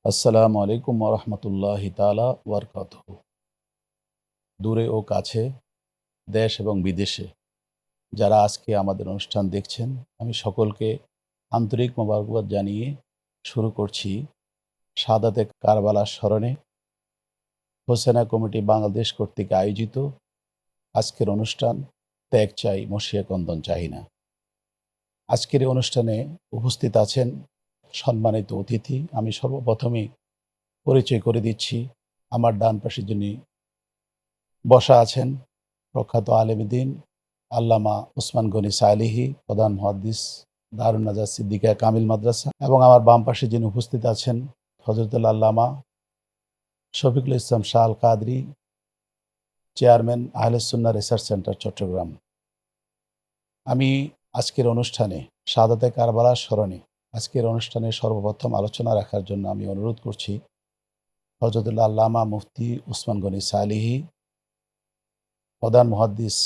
আসসালামু আলাইকুম ওরহমতুল্লাহি তাআলা ওয়াবারাকাতুহু। দূরে ও কাছে, দেশ এবং বিদেশে যারা আজকে আমাদের অনুষ্ঠান দেখছেন, আমি সকলকে আন্তরিক মোবারকবাদ জানিয়ে শুরু করছি শাহাদাতে কারবালার স্মরণে হোসেনা কমিটি বাংলাদেশ কর্তৃক আয়োজিত আজকের অনুষ্ঠান ত্যাগ চাই, মসিয়া কন্দন চাই না। আজকের এই অনুষ্ঠানে উপস্থিত আছেন সম্মানিত অতিথি। আমি সর্বপ্রথমেই পরিচয় করে দিচ্ছি। আমার ডান পাশে যিনি বসা আছেন প্রখ্যাত আলেমদ্বীন আল্লামা ওসমান গনি সালেহী, প্রধান মুহাদ্দিস দারুন নাজাত সিদ্দিকা কামিল মাদ্রাসা, এবং আমার বাম পাশে যিনি উপস্থিত আছেন হযরতুল আল্লামা শফিকুল ইসলাম শাহ আল কাদরি, চেয়ারম্যান আহলে সুন্নাহ রিসার্চ সেন্টার চট্টগ্রাম। আমি আজকের অনুষ্ঠানে শাহাদাতে কারবালার স্মরণে আজকের অনুষ্ঠানে সর্বপ্রথম আলোচনা রাখার জন্য আমি অনুরোধ করছি হযরতুল আল্লামা মুফতি ওসমান গনি সালেহী, প্রধান মুহাদ্দিস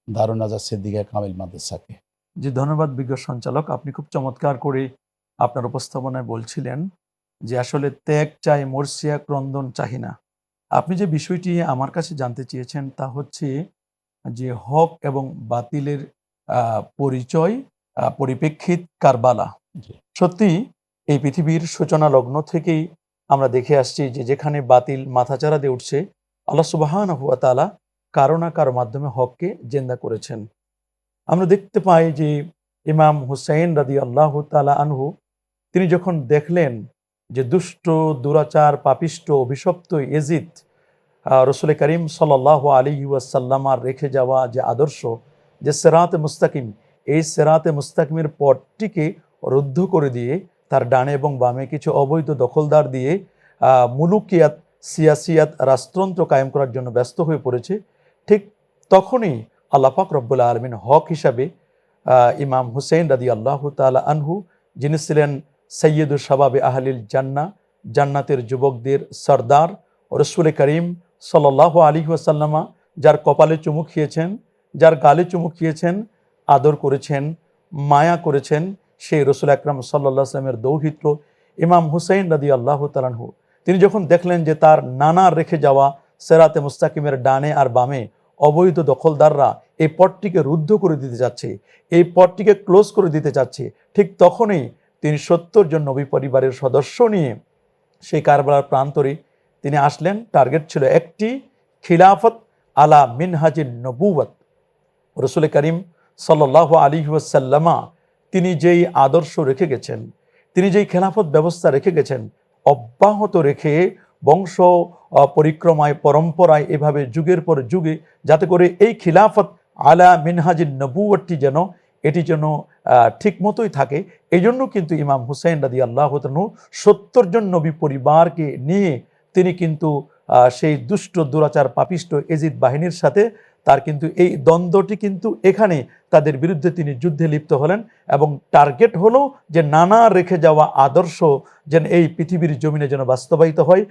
দারুন নাজাত সিদ্দিকা কামিল মাদ্রাসাকে। জি, ধন্যবাদ বিজ্ঞ সঞ্চালক। আপনি খুব চমৎকার করে আপনার উপস্থাপনায় বলছিলেন যে আসলে ত্যাগ চাই, মর্সিয়া ক্রন্দন চাহি না। আপনি যে বিষয়টি আমার কাছে জানতে চেয়েছেন তা হচ্ছে যে হক এবং বাতিলের পরিচয়, পরিপ্রেক্ষিত কারবালা। জি, সত্যি এই পৃথিবীর সূচনা লগ্ন থেকেই আমরা দেখে আসছি যে যেখানে বাতিল মাথাচাড়া দিয়ে উঠছে, আল্লাহ সুবহানাহু ওয়া তাআলা কারো না কারো মাধ্যমে হককে জিন্দা করেছেন। আমরা দেখতে পাই যে ইমাম হুসাইন রাদিয়াল্লাহু তাআলা আনহু তিনি যখন দেখলেন যে দুষ্ট, দুরাচার, পাপিষ্ট, অভিশপ্ত ইয়াজিদ রসুল করিম সাল্লাল্লাহু আলাইহি ওয়াসাল্লামার রেখে যাওয়া যে আদর্শ, যে সিরাতে মুস্তাকিম, এই সিরাতে মুস্তাকিমের পথটিকে রুদ্ধ করে দিয়ে তার ডানে এবং বামে কিছু অবৈধ দখলদার দিয়ে মুলুকিয়াত, সিয়াসিয়াত, রাষ্ট্রতন্ত্র কায়েম করার জন্য ব্যস্ত হয়ে পড়েছে। ঠিক তখনই আল্লাহ পাক রব্বুল আলামিন হক হিসাবে ইমাম হুসাইন রাদিয়াল্লাহু তাআলা আনহু, যিনি ছিলেন সৈয়দুল শাবাবে আহলিল জান্নাহ, জান্নাতের যুবকদের সর্দার, রসুল করিম সাল্লাল্লাহু আলাইহি ওয়াসাল্লামা যার কপালে চুমু খেয়েছেন, যার গালে চুমু খেয়েছেন, আদর করেছেন, মায়া করেছেন, সেই রসুল আকরাম সাল্লাল্লাহু আলাইহি ওয়াসাল্লামের দৌহিত্র ইমাম হুসাইন রাদিয়াল্লাহু তাআলা আনহু তিনি যখন দেখলেন যে তার নানার রেখে যাওয়া সিরাতে মুস্তাকিমের ডানে আর বামে অবৈধ দখলদাররা এই পথটিকে রুদ্ধ করে দিতে যাচ্ছে, এই পথটিকে ক্লোজ করে দিতে চাচ্ছে, ঠিক তখনই তিনি ৭০ জন নবী পরিবারের সদস্য নিয়ে সেই কারবালার প্রান্তরে তিনি আসলেন। টার্গেট ছিল একটি, খিলাফত আলা মিনহাজিন নবুওয়াত। রসুল করিম সাল্লাল্লাহু আলাইহি ওয়াসাল্লামা তিনি যেই আদর্শ রেখে গেছেন, তিনি যেই খেলাফত ব্যবস্থা রেখে গেছেন, অব্যাহত রেখে বংশ পরিক্রমায়, পরম্পরায়, এভাবে যুগের পর যুগে, যাতে করে এই খিলাফত আলা মিনহাজিন নবুওয়াতটি এটি যেন ঠিক মতোই থাকে। এই জন্য কিন্তু ইমাম হুসাইন রাদিয়াল্লাহু তাআলা ৭০ জন নবী পরিবারকে নিয়ে তিনি কিন্তু সেই দুষ্ট, দুরাচার, পাপিষ্ট এজিদ বাহিনীর সাথে তার কিন্তু এই দ্বন্দ্বটি কিন্তু এখানে তাদের বিরুদ্ধে তিনি যুদ্ধে লিপ্ত হলেন, এবং টার্গেট হলো যে নানা রেখে যাওয়া আদর্শ যেন এই পৃথিবীর জমিনে যেন বাস্তবায়িত হয়।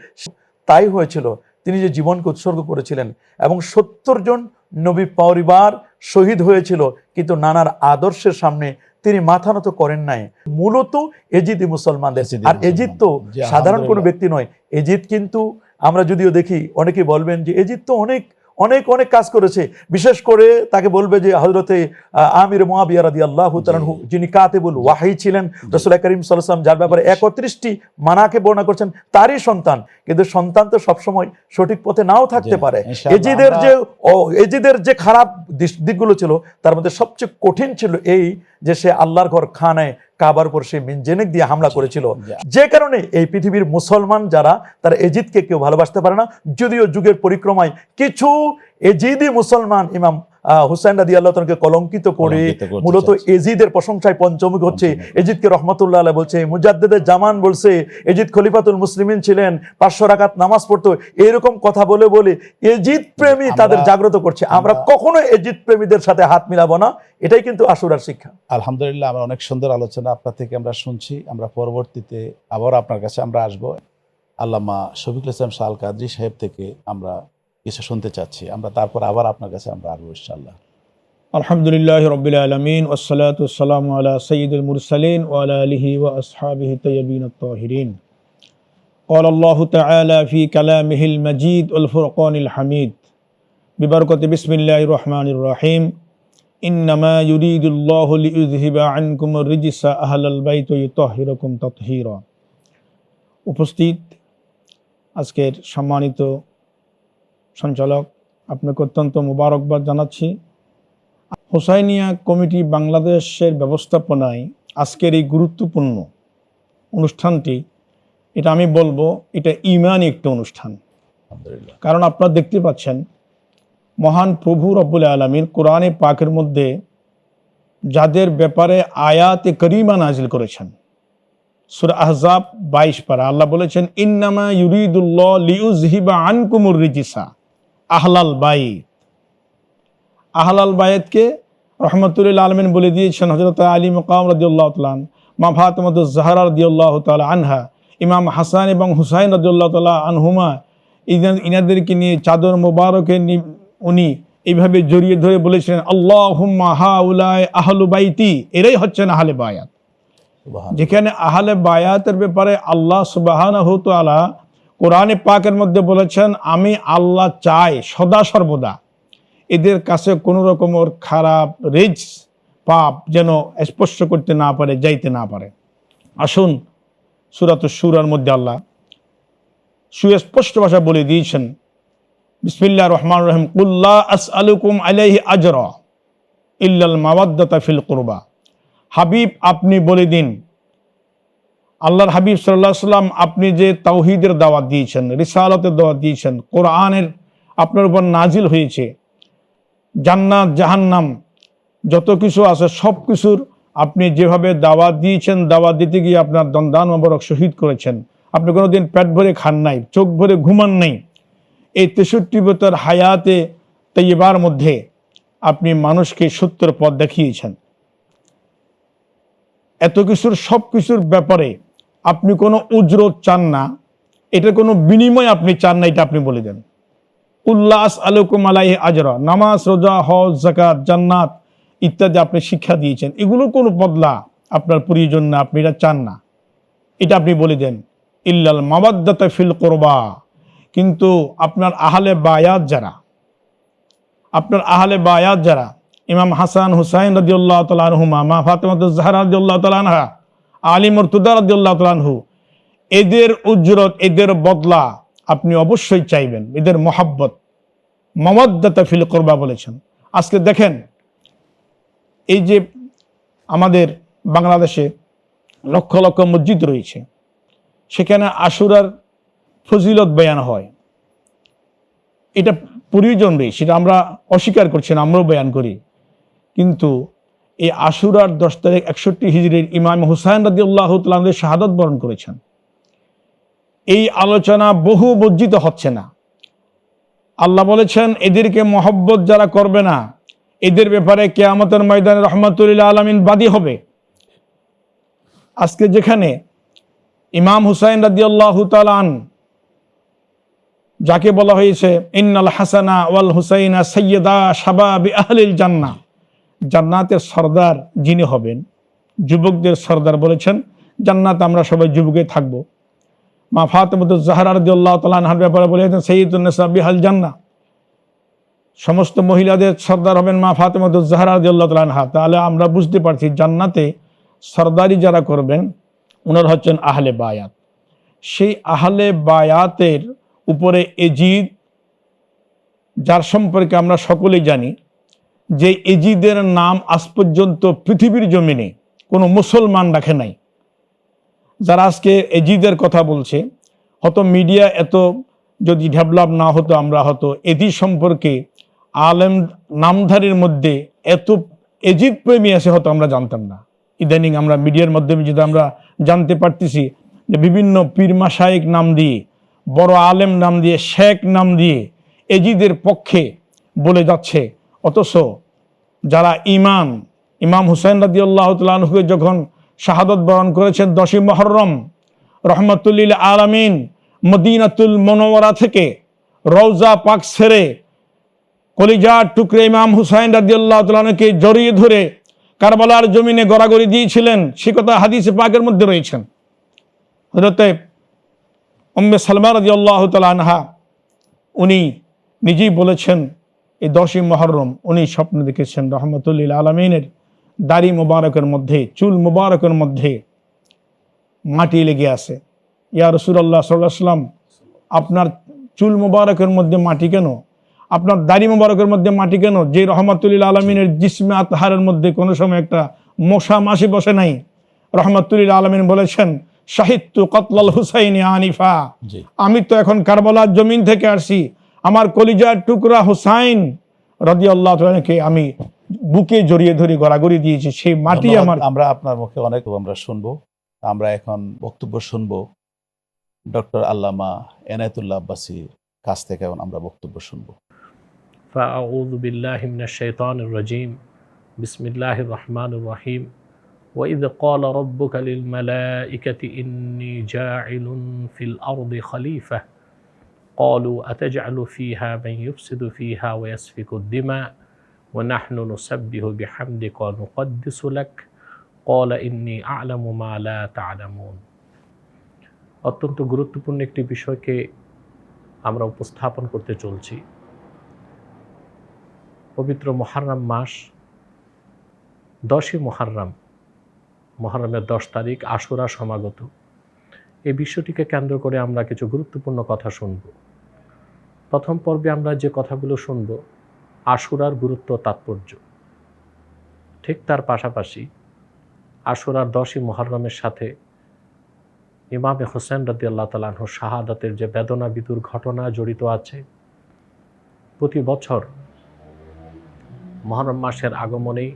তাই হয়েছিল, তিনি যে জীবনকে উৎসর্গ করেছিলেন এবং ৭০ জন নবী পরিবার শহীদ হয়েছিল, কিন্তু নানার আদর্শের সামনে তিনি মাথা নত করেন নাই। মূলত এজিদি মুসলমানদের, আর এজিদ তো সাধারণ কোনো ব্যক্তি নয়। এজিদ কিন্তু আমরা যদিও দেখি, অনেকে বলবেন যে এজিদ তো অনেক অনেক অনেক কাজ করেছে, বিশেষ করে তাকে বলবে যে হযরতে আমির মুয়াবিয়া রাদিয়াল্লাহু তাআলা আনহু, যিনি কাতিবুল ওয়াহী ছিলেন, রাসূল করিম সাল্লাল্লাহু আলাইহি ওয়াসাল্লাম যার ব্যাপারে ৩১টি মানাকে বর্ণনা করছেন, তারই সন্তান। কিন্তু সন্তান তো সবসময় সঠিক পথে নাও থাকতে পারে। এজিদের যে খারাপ দিকগুলো ছিল, তার মধ্যে সবচেয়ে কঠিন ছিল এই যে সে আল্লাহর ঘর খানায় কাবার উপর সে মিনজেনেক দিয়ে হামলা করেছিল, যে কারণে এই পৃথিবীর মুসলমান যারা, তারা এজিদকে কেউ ভালোবাসতে পারে না। যদিও যুগের পরিক্রমায় কিছু এজিদি মুসলমান ইমাম হুসাইন রাদিয়াল্লাহু তাআলাকে কলঙ্কিত করে মূলত এজিদের প্রশংসায় পঞ্চমুখ হচ্ছে। এজিদকে রহমতুল্লাহ আলাইহি বলছে, মুজাদ্দিদে জামান বলছে এজিদ খলিফাতুল মুসলিমিন ছিলেন, ৫০০ রাকাত নামাজ পড়তো, এরকম কথা বলে বলে এজিদ প্রেমী তাদের জাগ্রত করছে। আমরা কখনো এজিদ প্রেমীদের সাথে হাত মিলাবো না, এটাই কিন্তু আশুরার শিক্ষা। আলহামদুলিল্লাহ, আমরা অনেক সুন্দর আলোচনা আপনার থেকে আমরা শুনছি। আমরা পরবর্তীতে আবার আপনার কাছে আমরা আসবো। আল্লামা শফিকুল ইসলাম শাহ আল কাদরি সাহেব থেকে আমরা কিছু শুনতে চাচ্ছি, আমরা তারপর আবার আপনার কাছে আমরা আসবো ইনশাআল্লাহ। আলহামদুলিল্লাহি রাব্বিল আলামিন ওয়াসসালাতু ওয়াসসালামু আলা সাইয়্যিদিল মুরসালিন ওয়া আলা আলিহি ওয়া আসহাবিহি তাইয়্যিবিন আত-তাহিরিন। قال الله تعالى في كلامه المجيد والفرقان الحميد ببركة بسم الله الرحمن الرحيم إنما يريد الله ليذهب عنكم الرجس أهل البيت ويطهركم تطهيرا। উপস্থিত আজকের সম্মানিত সঞ্চালক, আপনাকে অত্যন্ত মোবারকবাদ জানাচ্ছি। হোসাইনিয়া কমিটি বাংলাদেশের ব্যবস্থাপনায় আজকের এই গুরুত্বপূর্ণ অনুষ্ঠানটি, এটা আমি বলবো এটা ঈমানি একটা অনুষ্ঠান। আলহামদুলিল্লাহ। কারণ আপনারা দেখতে পাচ্ছেন মহান প্রভু রব্বুল আলামিন কোরআনে পাকের মধ্যে যাদের ব্যাপারে আয়াতে করিমা নাজিল করেছেন, সূরা আহজাব 22 পারা আল্লাহ বলেছেন ইন্নামা ইউরিদুল্লাহ লিইউযহিবা আনকুমুর রিজিসা আহলাল বাইত। আহলাল বাইতকে রহমতুল্লাহ আলামিন বলে দিয়েছেন হযরত আলী মাকাম রাদিয়াল্লাহু তাআলা, মা ফাতিমাতুজ জাহরা রাদিয়াল্লাহু তাআলা আনহা, ইমাম হাসান এবং হুসাইন রাদিয়াল্লাহু তাআলা আনহুমা, ইনাদেরকে নিয়ে চাদর মোবারকে উনি এইভাবে জড়িয়ে ধরে বলেছিলেন আল্লাহুম্মা হাউলাই আহলু বাইতি, এরাই হচ্ছেন আহলে বায়াত। যেখানে আহলে বায়াতের ব্যাপারে আল্লাহ সুবহানাহু ওয়া তাআলা কোরআনে পাকের মধ্যে বলেছেন আমি আল্লাহ চাই সদা সর্বদা এদের কাছে কোনো রকমের খারাপ রিজ পাপ যেন স্পর্শ করতে না পারে, যাইতে না পারে। আসুন সূরাতুশ শূরার মধ্যে আল্লাহ সুস্পষ্ট ভাষা বলে দিয়েছেন বিসমিল্লাহির রহমানির রহিম কুল লা আসআলুকুম আলাইহি আজরা ইল্লাল মাওয়াদ্দাতা ফিল কুরবা। হাবিব আপনি বলে দিন, আল্লাহর হাবিব সাল্লাল্লাহু আলাইহি ওয়াসাল্লাম আপনি যে তাওহীদের দাওয়াত দিয়েছেন, রিসালাতের দাওয়াত দিয়েছেন, কোরআনের আপনার উপর নাজিল হয়েছে, জান্নাত জাহান্নাম যত কিছু আছে সব কিছুর আপনি যেভাবে দাওয়াত দিয়েছেন, দাওয়াত দিতে গিয়ে আপনার দন্দান মোবারক শহীদ করেছেন, আপনি কোনোদিন পেট ভরে খান নাই, চোখ ভরে ঘুমান নাই। এই 63 বছর হায়াতে তাইয়্যিবার মধ্যে আপনি মানুষকে সত্যের পথ দেখিয়েছেন। এত কিছুর সব কিছুর ব্যাপারে আপনি কোনো উজরত চান না, এটা কোনো বিনিময় আপনি চান না, এটা আপনি বলে দেন। কুল্লা আসআলুকুম আলাইহি আজরা, নামাজ রোজা হজ যাকাত জান্নাত ইত্যাদি আপনি শিক্ষা দিয়েছেন, এগুলো কোনো বদলা আপনার প্রয়োজন না, আপনি এটা চান না, এটা আপনি বলে দেন। ইল্লাল মাওয়াদ্দাতা ফিল কুরবা, কিন্তু আপনার আহলে বায়াত যারা, আপনার আহলে বায়াত যারা, ইমাম হাসান হুসাইন রাদিয়াল্লাহু তাআলা আনহুমা, মা ফাতিমাতুজ জাহরা রাদিয়াল্লাহু তাআলা আনহা, আলী মুরতুদা রাদিয়াল্লাহু তাআলা আনহু, এদের উজরত এদের বদলা আপনি অবশ্যই চাইবেন, এদের মহাব্বত মাওয়াদ্দাতা ফিল কুরবা বলেছেন। আজকে দেখেন এই যে আমাদের বাংলাদেশে লক্ষ লক্ষ মসজিদ রয়েছে, সেখানে আশুরার ফজিলত বয়ান হয়, এটা প্রয়োজন রয়েছে, সেটা আমরা অস্বীকার করছি না, আমরাও বয়ান করি। কিন্তু এই আশুরার 10 তারিখ 61 হিজরির ইমাম হুসাইন রাদিয়াল্লাহু তাআলা আনহু শাহাদাত বরণ করেছেন, এই আলোচনা বহু বর্জিত হচ্ছে না। আল্লাহ বলেছেন এদেরকে মহব্বত যারা করবে না, এদের ব্যাপারে কিয়ামতের ময়দানে রহমাতুল আলামিন বাদী হবে। আজকে যেখানে ইমাম হুসাইন রাদিয়াল্লাহু তাআলা আনহু, যাকে বলা হয়েছে ইন্নাল হাসানা ওয়াল হুসাইনা সাইয়্যিদা শাবাবি আহলিল জান্নাহ, জান্নাতের সরদার যিনি হবেন, যুবকদের সরদার বলেছেন, জান্নাত আমরা সবাই যুবকে থাকব। মা ফাতিমাতুজ জাহরা রাদিয়াল্লাহু তাআলা আনহার ব্যাপারে বলেছেন সাইয়্যিদুন নিসা বিহাল জান্নাহ, সমস্ত মহিলাদের সরদার হবেন মা ফাতিমাতুজ জাহরা রাদিয়াল্লাহু তাআলা আনহা। তাহলে আমরা বুঝতে পারছি জান্নাতে সরদারি যারা করবেন ওনারা হচ্ছেন আহলে বায়াত। সেই আহলে বায়াতের উপরে এজিদ, যার সম্পর্কে আমরা সকলেই জানি যে এজিদের নাম আজ পর্যন্ত পৃথিবীর জমিনে কোনো মুসলমান রাখে নাই। যারা আজকে এজিদের কথা বলছে, হয়তো মিডিয়া এত যদি ডেভেলপ না হতো, আমরা হয়তো এজিদ সম্পর্কে আলেম নামধারীর মধ্যে এত এজিদ প্রেমী আছে হয়তো আমরা জানতাম না। ইদানিং আমরা মিডিয়ার মাধ্যমে যেটা আমরা জানতে পারতেছি যে বিভিন্ন পীর মাশায়েখ নাম দিয়ে, বড় আলেম নাম দিয়ে, শেখ নাম দিয়ে এজিদের পক্ষে বলে যাচ্ছে। অথচ যারা ইমাম হুসাইন রাদিয়াল্লাহু তাআলা আনহুকে যখন শাহাদাত বরণ করেছেন 10ই মুহররম, রহমাতুল্লিল আলামিন মদিনাতুল মুনাওয়ারা থেকে রওজা পাক ছেড়ে কলিজার টুকরে ইমাম হুসাইন রাদিয়াল্লাহু তাআলা আনহুকে জড়িয়ে ধরে কারবালার জমিনে গড়াগড়ি দিয়েছিলেন, সে কথা হাদিসে পাকের মধ্যে রয়েছেন। হযরতে উম্মে সালমা রাদিয়াল্লাহু তাআলা আনহা উনি নিজেই বলেছেন এই 10ই মুহররম উনি স্বপ্ন দেখেছেন রহমাতুল লিল আলামিনের দাড়ি মোবারকের মধ্যে, চুল মোবারকের মধ্যে মাটি লেগে আছে। ইয়া রাসূলুল্লাহ সাল্লাল্লাহু আলাইহি ওয়াসাল্লাম, আপনার চুল মোবারকের মধ্যে মাটি কেন? আপনার দাড়ি মোবারকের মধ্যে মাটি কেন? যে রহমাতুল লিল আলামিনের জিসমে আতহারের মধ্যে কোনো সময় একটা মশা মাছি বসে নাই। রহমাতুল লিল আলামিন বলেছেন, শাহিদতু কতলাল হুসাইনি আনিফা, জি আমি তো এখন কারবালার জমিন থেকে আসছি, আমার কলিজার টুকরা হুসাইন রাদিয়াল্লাহু তাআলাকে আমি বুকে জড়িয়ে ধরে গড়াগড়ি দিয়েছি, সেই মাটি ধন্যবাদ। আমার। আমরা আপনার মুখে অনেক আমরা শুনবো। আমরা এখন বক্তব্য শুনবো ডক্টর আল্লামা এনায়েতুল্লাহ আব্বাসীর কাছ থেকে। এখন আমরা বক্তব্য শুনবো। فأعوذ بالله من الشيطان الرجيم بسم الله الرحمن الرحيم وإذ قال ربك للملائكة إني جاعل في الأرض خليفة قالوا أتجعل فيها من يفسد فيها ويسفك الدماء ونحن نسبح بحمدك ونقدس لك قال إني أعلم ما لا تعلمون। অত্যন্ত গুরুত্বপূর্ণ একটি বিষয়কে আমরা উপস্থাপন করতে চলছি। পবিত্র মুহররম মাস, 10ই মুহররম, মুহররমের 10 তারিখ আশুরা সমাগত। এই বিষয়টিকে কেন্দ্র করে আমরা কিছু গুরুত্বপূর্ণ কথা শুনব। প্রথম পর্বে আমরা যে কথাগুলো শুনব আশুরার গুরুত্ব তাৎপর্য, ঠিক তার পাশাপাশি আশুরার 10ই মুহররমের সাথে ইমামে হোসেন রাদিয়াল্লাহু তাআলা আনহু শাহাদাতের যে বেদনা বিদুর ঘটনা জড়িত আছে। প্রতি বছর মুহররম মাসের আগমনেই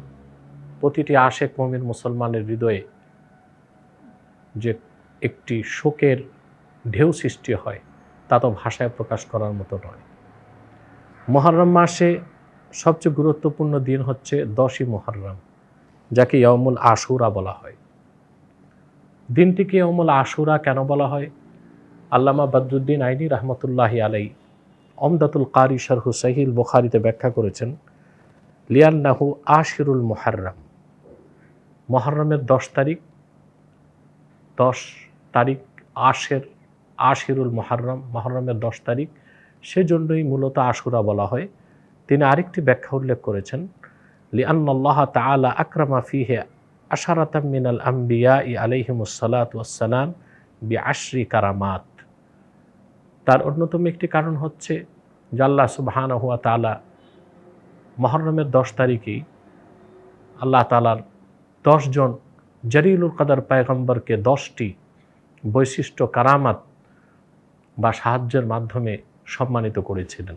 প্রতিটি আশেক মুমিন মুসলমানের হৃদয়ে যে একটি শোকের ঢেউ সৃষ্টি হয়, তা তো ভাষায় প্রকাশ করার মতো নয়। মুহররম মাসে সবচেয়ে গুরুত্বপূর্ণ দিন হচ্ছে 10ই মুহররম, যাকে ইয়াউমুল আশুরা বলা হয়। দিনটিকে ইয়াউমুল আশুরা কেন বলা হয়? আল্লামা বদরুদ্দিন আইনি রহমতুল্লাহি আলাই ওমদাতুল কারি শারহু সহিহ বুখারীতে ব্যাখ্যা করেছেন, লিয়ান্নাহু আশিরুল মুহররম, মুহররমের 10 তারিখ আশিরুল মুহররম, মুহররমের 10 তারিখ, সেজন্যই মূলত আশুরা বলা হয়। তিনি আরেকটি ব্যাখ্যা উল্লেখ করেছেন, লিআন্নাল্লাহ তাআলা আকরামা ফিহি আশারাতাম মিনাল আম্বিয়াই আলাইহিমুস সালাতু ওয়াস সালাম বিআশরি কারামাত। তার অন্যতম একটি কারণ হচ্ছে যে আল্লাহ সুবহানাহু ওয়া তাআলা মুহররমের 10 তারিখেই আল্লাহ তাআলার 10 জন জলিলুল কদর পয়গম্বরকে 10টি বৈশিষ্ট্য কারামাত বা সাহায্যের মাধ্যমে সম্মানিত করেছিলেন।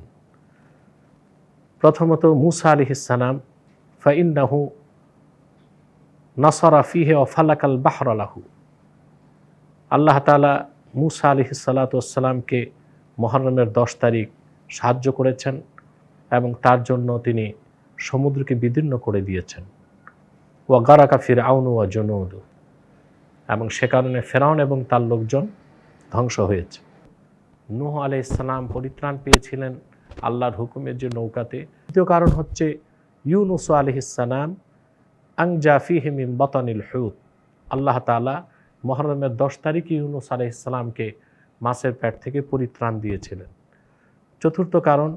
প্রথমত মূসা আলাইহিস সালাম, ফাইন্নাহু নাসারা ফিহি ওয়া ফালাকাল বাহরা লাহু। আল্লাহ তাআলা মূসা আলাইহিস সালাতু ওয়াস সালামকে মুহররমের 10 তারিখ সাহায্য করেছেন এবং তার জন্য তিনি সমুদ্রকে বিদীর্ণ করে দিয়েছেন। ওয়া গারাকা ফিরআউন ওয়া জুনুদু, এবং সে কারণে ফেরাউন এবং তার লোকজন ধ্বংস হয়েছে। নূহ আলাইহিস সালাম পরিত্রাণ পেয়েছিলেন আল্লাহর হুকুমের যে নৌকাতে। দ্বিতীয় কারণ হচ্ছে ইউনুস আলাইহিস সালাম আনজা ফিহি মিন বাতানিল হুত। আল্লাহ তাআলা মুহররমের 10 তারিখে ইউনুস আলাইহিস সালামকে মাছের পেট থেকে পরিত্রাণ দিয়েছিলেন। চতুর্থ কারণ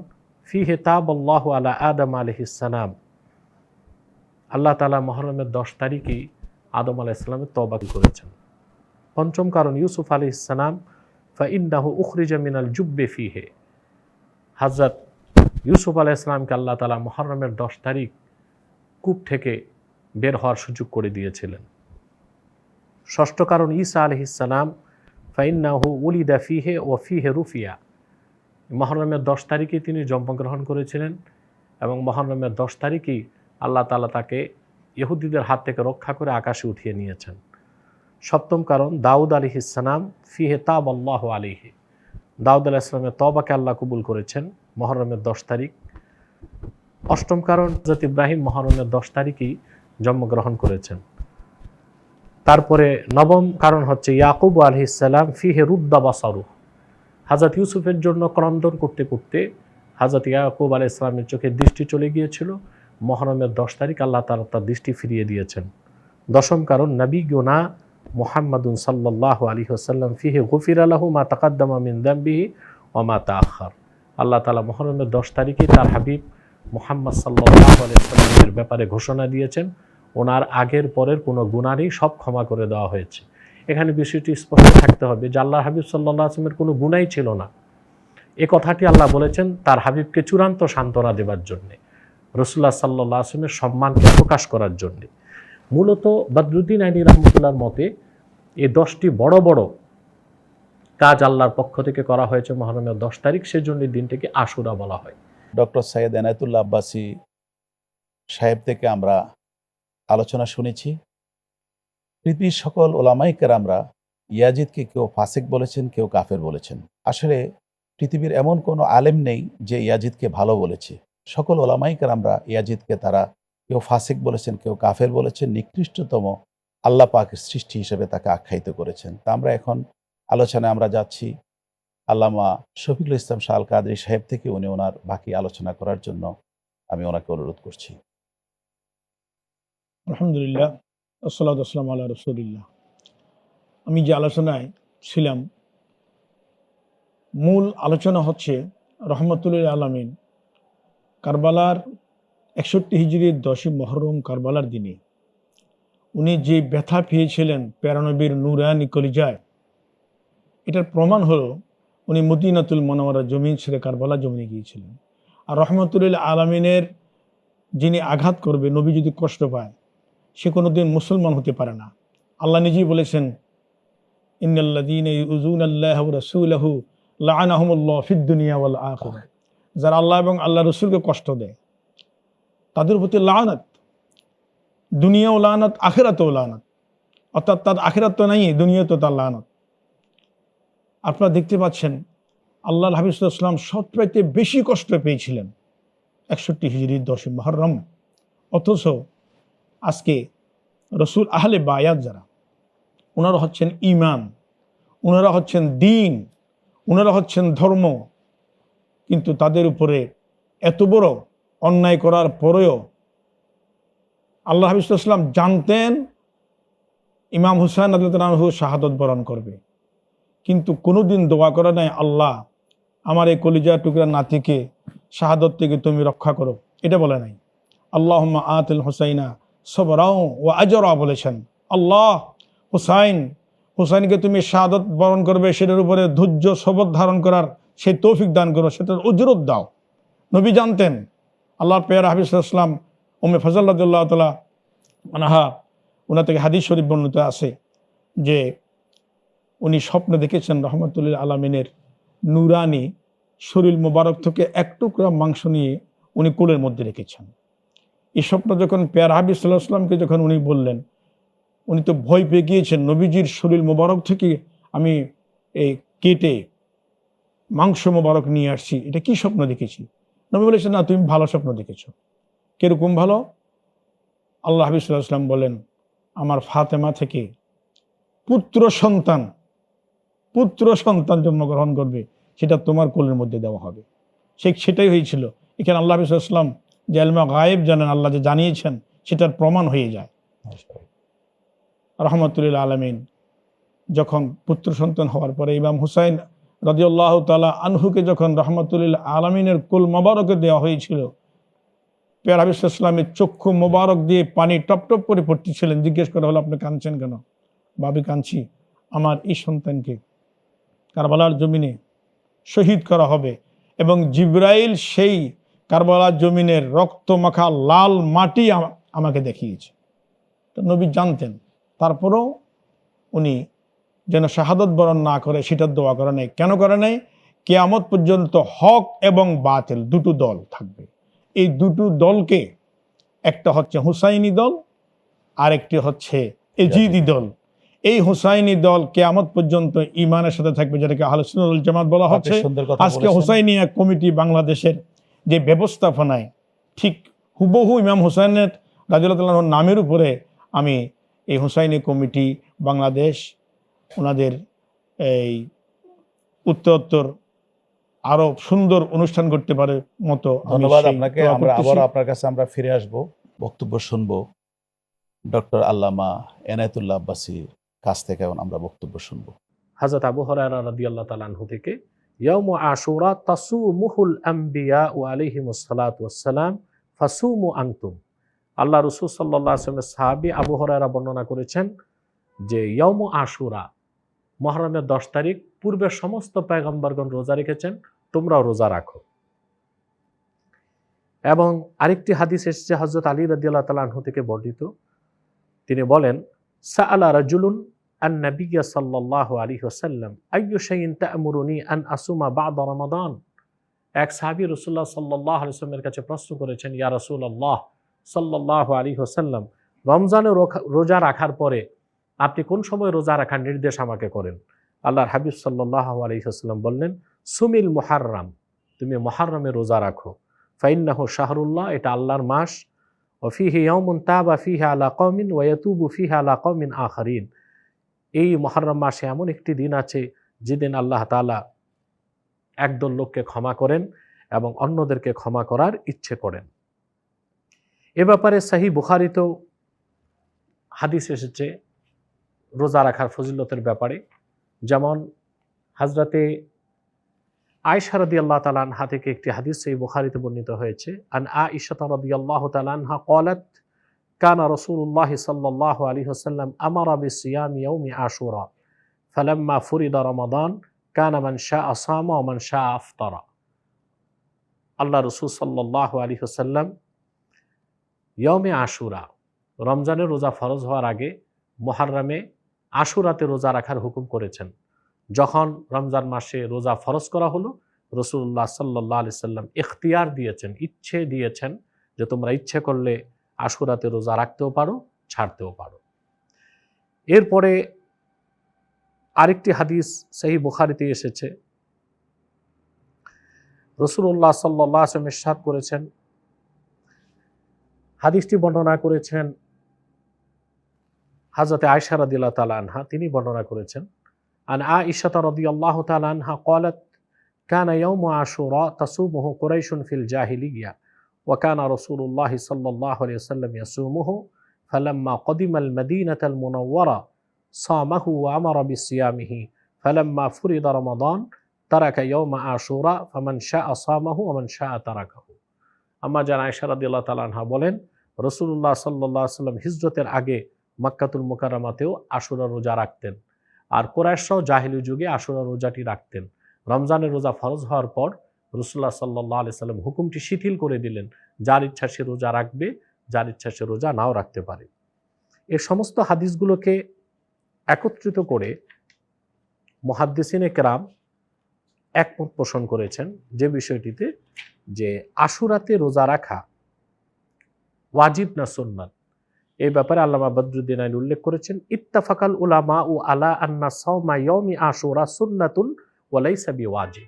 ফিহি তাবাল্লাহু আলা আদম আলাইহিস সালাম। আল্লাহ তাআলা মুহররমের 10 তারিখেই আদম আলাইহিস সালামের তওবা করেছেন। পঞ্চম কারণ ইউসুফ আলাইহিস সালাম ফাইন্নাহু উখরিজা মিনাল জুব্বি ফিহি। হযরত ইউসুফ আলাইহিস সালামকে আল্লাহ তাআলা মুহররমের 10 তারিখ কূপ থেকে বের হওয়ার সুযোগ করে দিয়েছিলেন। ষষ্ঠ কারণ ঈসা আলাইহিস সালাম ফাইন্নাহু উলিদা ফিহি ওয়া ফিহি রুফিয়া। মুহররমের 10 তারিখে তিনি জন্মগ্রহণ করেছিলেন এবং মুহররমের 10 তারিখেই আল্লাহ তাআলা তাকে ইহুদিদের হাত থেকে রক্ষা করে আকাশে উঠিয়ে নিয়েছেন। সপ্তম কারণ দাউদ আলাইহিস সালাম ফিহি তাবাল্লাহু আলাইহি। দাউদ আলাইহিস সালামের তওবাকে আল্লাহ কবুল করেছেন মুহররমের 10 তারিখ। অষ্টম কারণ হযরত ইব্রাহিম মুহররমের 10 তারিখেই জন্মগ্রহণ করেছেন। তারপরে নবম কারণ হচ্ছে ইয়াকুব আলাইহিস সালাম ফিহি রুদ্দা বাসারু। হযরত ইউসুফের জন্য ক্রন্দন করতে করতে হযরত ইয়াকুব আলাইহিস সালামের চোখে দৃষ্টি চলে গিয়েছিল। মুহররমের 10 তারিখ আল্লাহ তাআলা তার দৃষ্টি ফিরিয়ে দিয়েছেন। দশম কারণ নবী গুনা মুহাম্মাদুন সাল্লাল্লাহু আলাইহি ওয়াসাল্লাম ফিহি গুফিরা লাহু মা তাকাদ্দামা মিন যামবিহি ওয়া মা তাআখার। আল্লাহ তাআলা মুহররমের 10 তারিখে তার হাবিব মুহাম্মদ সাল্লাল্লাহু আলাইহি ওয়াসাল্লামের ব্যাপারে ঘোষণা দিয়েছেন, ওনার আগের পরের কোনো গুনাহই সব ক্ষমা করে দেওয়া হয়েছে। এখানে বিষয়টি স্পষ্ট থাকতে হবে যে আল্লাহর হাবিব সাল্লাল্লাহু আলাইহি ওয়াসাল্লামের কোনো গুনাহই ছিল না। এ কথাটি আল্লাহ বলেছেন তার হাবিবকে চূড়ান্ত সান্ত্বনা দেবার জন্যে, রাসূলুল্লাহ সাল্লাল্লাহু আলাইহি ওয়াসাল্লামের সম্মানকে প্রকাশ করার জন্যে। মূলত বদরুদ্দীন আইনি রহমতুল্লাহর মতে এই 10টি বড় বড় কাজ আল্লাহর পক্ষ থেকে করা হয়েছে মুহররমের 10 তারিখ, সেজন্য এই দিনটিকে আশুরা বলা হয়। ডক্টর সৈয়দ এনায়েতুল্লাহ আব্বাসী সাহেব থেকে আমরা আলোচনা শুনেছি। পৃথিবীর সকল ওলামায়ে কেরামরা ইয়াজিদকে কেউ ফাসিক বলেছেন, কেউ কাফের বলেছেন। আসলে পৃথিবীর এমন কোনো আলেম নেই যে ইয়াজিদকে ভালো বলেছে। সকল ওলামায়ে কেরামরা ইয়াজিদকে তারা কেউ ফাসিক বলেছেন, কেউ কাফের বলেছেন, নিকৃষ্টতম আল্লাহ পাকের সৃষ্টি হিসেবে তাকে আখ্যায়িত করেছেন। তা আমরা এখন আলোচনায় আমরা যাচ্ছি আল্লামা শফিকুল ইসলাম শাহ আল কাদরী সাহেব থেকে, উনি ওনার বাকি আলোচনা করার জন্য আমি ওনাকে অনুরোধ করছি। আলহামদুলিল্লাহ, আসসালাতু ওয়াসসালামু আলা রাসূলিল্লাহ। আমি যে আলোচনায় ছিলাম, মূল আলোচনা হচ্ছে রহমতুল্লিল আলামিন কারবালার 61 হিজরির 10ই মুহররম কারবালার দিনে উনি যে ব্যথা পেয়েছিলেন প্যারানবীর নূরানি কলিজায়, এটার প্রমাণ হলো উনি মদিনাতুল মুনাওয়ারা জমিন ছেড়ে কারবালা জমিনে গিয়েছিলেন। আর রহমতুল্লিল আলামিনের যিনি আঘাত করবে, নবী যদি কষ্ট পায়, সে কোনোদিন মুসলমান হতে পারে না। আল্লাহ নিজেই বলেছেন, ইন্নাল্লাযীনা ইউযুনাল্লাহা ওয়া রাসূলাহু লাআনাহুমুল্লাহু ফিদ দুনিয়া ওয়াল আখিরাহ। যারা আল্লাহ এবং আল্লাহ রসুলকে কষ্ট দেয় তাদের প্রতি লানত, দুনিয়াও লানত, আখিরাতেও লানত। অর্থাৎ তার আখিরাত তো নাই, দুনিয়া তো তার লানত। আপনারা দেখতে পাচ্ছেন আল্লাহর হাবিব সাল্লাল্লাহু আলাইহি ওয়াসাল্লাম সবচাইতে বেশি কষ্ট পেয়েছিলেন 61 হিজরির 10ই মুহররম। অথচ আজকে রসুল আহলে বায়াত যারা, ওনারা হচ্ছেন ঈমান, ওনারা হচ্ছেন দ্বীন, ওনারা হচ্ছেন ধর্ম, কিন্তু তাদের উপরে এত বড় অন্যায় করার পরেও আল্লাহ হাবিব সাল্লাল্লাহু আলাইহি ওয়াসাল্লাম জানতেন ইমাম হুসাইন রাদিয়াল্লাহু আনহু শাহাদত বরণ করবে, কিন্তু কোনোদিন দোয়া করে নাই, আল্লাহ আমার এই কলিজা টুকরা নাতিকে শাহাদত থেকে তুমি রক্ষা করো, এটা বলে নাই। আল্লাহুম্মা আতিল হুসাইনা সবরাও ওয়া আজরা বলেছেন। আল্লাহ হুসাইনকে তুমি শাহাদত বরণ করবে, সেটার উপরে ধৈর্য সবর ধারণ করার সেই তৌফিক দান করো, সেটার উজরত দাও। নবী জানতেন। আল্লাহর পেয়ারা হাবিব সাল্লাল্লাহু আলাইহি ওয়াসাল্লাম উম্মে ফজল রাদিয়াল্লাহু তাআলা আনহা, ওনার থেকে হাদিস শরীফ বর্ণিত আছে যে উনি স্বপ্নে দেখেছেন রহমতুল্লিল আলামিনের নুরানি শরীর মোবারক থেকে এক টুকরা মাংস নিয়ে উনি কোলের মধ্যে রেখেছেন। এই স্বপ্ন যখন পেয়ারা হাবিব সাল্লাল্লাহু আলাইহি ওয়াসাল্লামকে যখন উনি বললেন, উনি তো ভয় পেয়ে গিয়েছেন, নবীজির শরীর মোবারক থেকে আমি এই কেটে মাংস মোবারক নিয়ে আসছি, এটা কি স্বপ্ন দেখেছি? নবী বলেছেন, না, তুমি ভালো স্বপ্ন দেখেছ। কিরকম ভালো? আল্লাহ হাবিব সাল্লাল্লাহু আলাইহি ওয়াসাল্লাম বলেন, আমার ফাতেমা থেকে পুত্র সন্তান জন্মগ্রহণ করবে, সেটা তোমার কোলের মধ্যে দেওয়া হবে। সেটাই হয়েছিল। এখানে আল্লাহ হাবিব সাল্লাল্লাহু আলাইহি ওয়াসাল্লাম যে ইলমে গায়েব জানেন, আল্লাহ যে জানিয়েছেন, সেটার প্রমাণ হয়ে যায়। রহমতুল্লিল আলামিন যখন পুত্র সন্তান হওয়ার পরে ইমাম হুসাইন রাদিয়াল্লাহু তাআলা আনহুকে যখন রহমতুল্লিল আলামিনের কুল মোবারকে দেওয়া হয়েছিল, পেয়ারা হাবিব সাল্লাল্লাহু আলাইহি ওয়াসাল্লামের চক্ষু মোবারক দিয়ে পানি টপ টপ করে পড়তেছিলেন। জিজ্ঞেস করা হলো, আপনি কাঁদছেন কেন? ভাবি, কাঁদছি, আমার এই সন্তানকে কারবালার জমিনে শহীদ করা হবে, এবং জিবরাইল সেই কারবালার জমিনের রক্ত মাখা লাল মাটি আমাকে দেখিয়েছে। তো নবী জানতেন, তারপরেও উনি যেন শাহাদত বরণ না করে সেটার দোয়া করে নাই। কেন করে নাই? কিয়ামত পর্যন্ত হক এবং বাতিল দুটো দল থাকবে। এই দুটো দলকে, একটা হচ্ছে হুসাইনি দল, আরেকটি হচ্ছে এজিদি দল। এই হুসাইনি দল কিয়ামত পর্যন্ত ঈমানের সাথে থাকবে, যেটাকে আহলে সুন্নাত ওয়াল জামাত বলা হচ্ছে। আজকে হুসাইনিয়া কমিটি বাংলাদেশের যে ব্যবস্থাপনায় ঠিক হুবহু ইমাম হুসাইনের রাদিয়াল্লাহু তাআলার নামের উপরে আমি এই হুসাইনি কমিটি বাংলাদেশ ওনাদের এই উত্তর আরো সুন্দর অনুষ্ঠান করতে পারে মতো। ধন্যবাদ আপনাকে। আমরা আবার আপনার কাছে আমরা ফিরে আসব, বক্তব্য শুনবো ডক্টর আল্লামা এনায়েতুল্লাহ আব্বাসী কাছ থেকে এখন আমরা বক্তব্য শুনব। হযরত আবু হুরায়রা রাদিয়াল্লাহু তাআলা আনহু থেকে, ইয়াউমু আশুরা তাসুমুহুল আম্বিয়া ওয়া আলাইহিমুস সালাতু ওয়াস সালাম ফাসুমু আনতুম। আল্লাহ রাসূল সাল্লাল্লাহু আলাইহি ওয়াসাল্লামের সাহাবী আবু হুরায়রা বর্ণনা করেছেন যে ইয়াউমু আশুরা, মুহররমের 10 তারিখ, পূর্বের সমস্ত পয়গম্বরগণ রোজা রেখেছেন, তোমরাও রোজা রাখো। এবং আরেকটি হাদিস এসেছে হযরত আলী রাদিয়াল্লাহু তাআলা আনহু থেকে বর্ণিত, তিনি বলেন, সাআলা রাজুলুন আন নাবিয়্যা সাল্লাল্লাহু আলাইহি ওয়াসাল্লাম আইয়ু শাইইন তা'মুরুনি আন আসুমা বা'দা রমাদান। এক সাহাবী রাসূলুল্লাহ সাল্লাল্লাহু আলাইহি ওয়াসাল্লামের কাছে প্রশ্ন করেছেন, ইয়া রাসূলুল্লাহ সাল্লাল্লাহু আলাইহি ওয়াসাল্লাম, রমজানে রোজা রাখার পরে আপনি কোন সময় রোজা রাখার নির্দেশ আমাকে করেন? আল্লাহর হাবিব সাল্লাল্লাহু আলাইহি ওয়াসাল্লাম বললেন, সুমিল মুহাররম, তুমি মুহাররমে রোজা রাখো, ফাইন্নাহু শাহরুল্লাহ, এটা আল্লাহর মাস, ওয়া ফীহি ইয়াউমুন তাবা ফীহি আলা কওমিন ওয়া ইয়াতুবু ফীহি আলা কওমিন আখারিন। এই মুহররম মাসে এমন একটি দিন আছে যেদিন আল্লাহ তাআলা একদল লোককে ক্ষমা করেন এবং অন্যদেরকে ক্ষমা করার ইচ্ছে করেন। এ ব্যাপারে সহিহ বুখারীতেও হাদিস এসেছে রোজা রাখার ফজিলতের ব্যাপারে, যেমন হযরতে আয়েশা রাদিয়াল্লাহু তাআলা আনহা থেকে একটি হাদিস সহিহ বুখারীতে বর্ণিত হয়েছে, আন আয়েশা রাদিয়াল্লাহু তাআলা আনহা ক্বালাত কানা রাসূলুল্লাহ সাল্লাল্লাহু আলাইহি ওয়াসাল্লাম আমারা বিসিয়ামি ইয়াউমি আশুরা ফালাম্মা ফুরিদা রমাদান কানা মান শাআ সামা ওয়া মান শাআ আফতারা। আল্লাহ রাসূল সাল্লাল্লাহু আলাইহি ওয়াসাল্লাম ইয়াউমে আশুরা, রমজানের রোজা ফরজ হওয়ার আগে মুহররমে আশুরাতে রোজা রাখার হুকুম করেছেন। যখন রমজান মাসে রোজা ফরজ করা হলো, রাসূলুল্লাহ সাল্লাল্লাহু আলাইহি ওয়াসাল্লাম ইখতিয়ার দিয়েছেন, ইচ্ছে দিয়েছেন যে তোমরা ইচ্ছে করলে আশুরাতে রোজা রাখতেও পারো, ছাড়তেও পারো। এরপরে আরেকটি হাদিস সহিহ বুখারীতে এসেছে, রাসূলুল্লাহ সাল্লাল্লাহু আলাইহি ওয়াসাল্লাম ইরশাদ করেছেন, হাদিসটি বর্ণনা করেছেন হযরত আয়েশা রাদিয়াল্লাহু তাআলা আনহা, তিনি বর্ণনা করেছেন, আন আয়েশা রাদিয়াল্লাহু তাআলা আনহা ক্বালাত কানা ইয়াউমু আশুরা তাসুমুহু কুরাইশুন ফিল জাহিলিয়্যাহ ওয়া কানা রাসূলুল্লাহ সাল্লাল্লাহু আলাইহি ওয়াসাল্লাম ইয়াসুমুহু ফালাম্মা কদিমাল মাদিনাতাল মুনাওয়ারা সামাহু ওয়া আমারা বিসিয়ামিহি ফালাম্মা ফুরিদা রমাদান তারাকা ইয়াউমা আশুরা ফামান শাআ সামাহু ওয়া মান শাআ তারাকাহু। আম্মা জান আয়েশা রাদিয়াল্লাহু তাআলা আনহা বলেন, রাসূলুল্লাহ সাল্লাল্লাহু আলাইহি ওয়াসাল্লাম হিজরতের আগে মক্কাতুল মুকাররমাতেও আশুরা রোজা রাখতেন, আর কুরাইশরাও জাহিলি যুগে আশুরা রোজাটি রাখতেন। রমজানের রোজা ফরজ হওয়ার পর রাসূলুল্লাহ সাল্লাল্লাহু আলাইহি ওয়াসাল্লাম হুকুমটি শিথিল করে দিলেন, যার ইচ্ছা সে রোজা রাখবে, যার ইচ্ছা সে রোজা নাও রাখতে পারে। এই সমস্ত হাদিসগুলোকে একত্রিত করে মুহাদ্দিসিনে কেরাম একমত পোষণ করেছেন যে বিষয়টিতে, যে আশুরাতে রোজা রাখা ওয়াজিব না সুন্নাত। এই ব্যাপারে আল্লামা বদরুদ্দিন আইন উল্লেখ করেছেন, ইত্তাফাকাল উলামা ও আলা আন্না সাওমা ইয়াউমি আশুরা সুন্নাতুন ওয়া লাইসা বিওয়াজিব।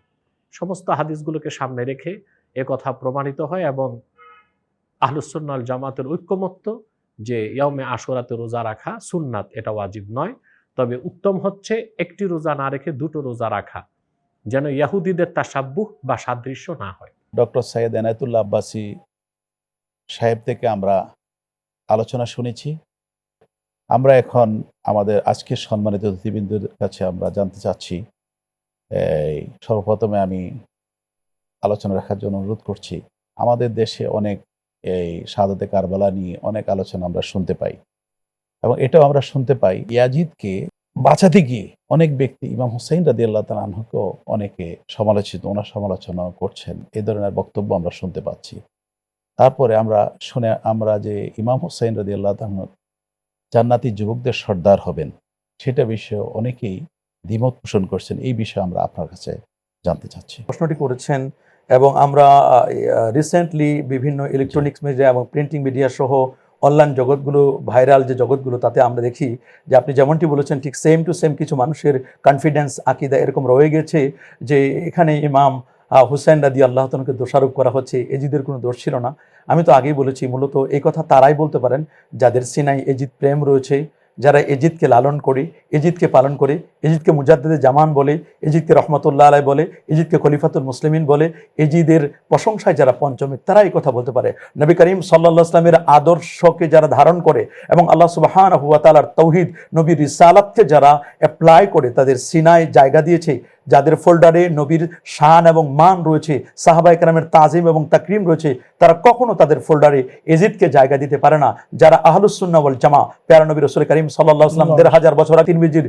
সমস্ত হাদিসগুলোকে সামনে রেখে একথা প্রমাণিত হয় এবং আহলুস সুন্নাহ ওয়াল জামাতের ঐক্যমত্য যে ইয়াউমে আশুরাতে রোজা রাখা সুন্নাত, এটা ওয়াজিব নয়। তবে উত্তম হচ্ছে একটি রোজা না রেখে দুটো রোজা রাখা, যেন ইহুদিদের তাশাব্বুহ বা সাদৃশ্য না হয়। ডক্টর সৈয়দ এনায়েতুল্লাহ আব্বাসী সাহেব থেকে আমরা আলোচনা শুনেছি। আমরা এখন আমাদের আজকের সম্মানিত অতিথিবৃন্দের কাছে আমরা জানতে চাচ্ছি, সর্বপ্রথমে আমি আলোচনা রাখার জন্য অনুরোধ করছি। আমাদের দেশে অনেক এই শাহাদাতে কারবালা নিয়ে অনেক আলোচনা আমরা শুনতে পাই, এবং এটাও আমরা শুনতে পাই ইয়াজিদকে বাঁচাতে গিয়ে অনেক ব্যক্তি, ইমাম হুসাইন রাদিয়াল্লাহু তাআলা আনহুকেও অনেকে সমালোচনা করছেন, এই ধরনের বক্তব্য আমরা শুনতে পাচ্ছি। তারপরে আমরা যে ইমাম হুসাইন রাদিয়াল্লাহু তাআলা আনহু জান্নাতি যুবকদের সর্দার হবেন, সেটা বিষয়ে অনেকেই দ্বিমত পোষণ করছেন। এই বিষয়ে আমরা আপনার কাছে জানতে চাচ্ছি। প্রশ্নটি করেছেন, এবং আমরা রিসেন্টলি বিভিন্ন ইলেকট্রনিক্স মিডিয়া এবং প্রিন্টিং মিডিয়া সহ অনলাইন জগৎগুলো, ভাইরাল যে জগৎগুলো, তাতে আমরা দেখি যে আপনি যেমনটি বলেছেন ঠিক সেম টু সেম কিছু মানুষের কনফিডেন্স, আকিদা এরকম রয়ে গেছে যে এখানে ইমাম হুসাইন রাদিয়াল্লাহু তাআলাকে দোষারোপ করা হচ্ছে, এজিদের কোনো দোষ ছিল না। আমি তো আগেই বলেছি, মূলত এই কথা তারাই বলতে পারেন যাদের সিনাই এজিদ প্রেম রয়েছে, যারা এজিদকে লালন করে, এজিদকে পালন করে, এজিদকে মুজাদ্দিদে জামান বলে, এজিদকে রহমতুল্লাহ আলাই বলে, এজিদকে খলিফাতুল মুসলিমিন বলে, এজিদের প্রশংসায় যারা পঞ্চমী, তারা এই কথা বলতে পারে। নবী করিম সাল্লাল্লাহু আলাইহি ওয়াসাল্লামের আদর্শকে যারা ধারণ করে এবং আল্লাহ সুবহানাহু ওয়া তাআলার তাওহীদ, নবীর রিসালাতকে যারা অ্যাপ্লাই করে, তাদের সিনায় জায়গা দিয়েছে, যাদের ফোল্ডারে নবীর শান এবং মান রয়েছে, সাহাবায়ে কেরামের তাজিম এবং তাকরিম রয়েছে, তারা কখনো তাদের ফোল্ডারে এজিদকে জায়গা দিতে পারে না। যারা আহলুস সুন্নাহ ওয়াল জামা, প্যারা নবী রাসূল করিম সাল্লাল্লাহু আলাইহি ওয়াসাল্লাম ১৫০০ বছর আগে তিরমিজির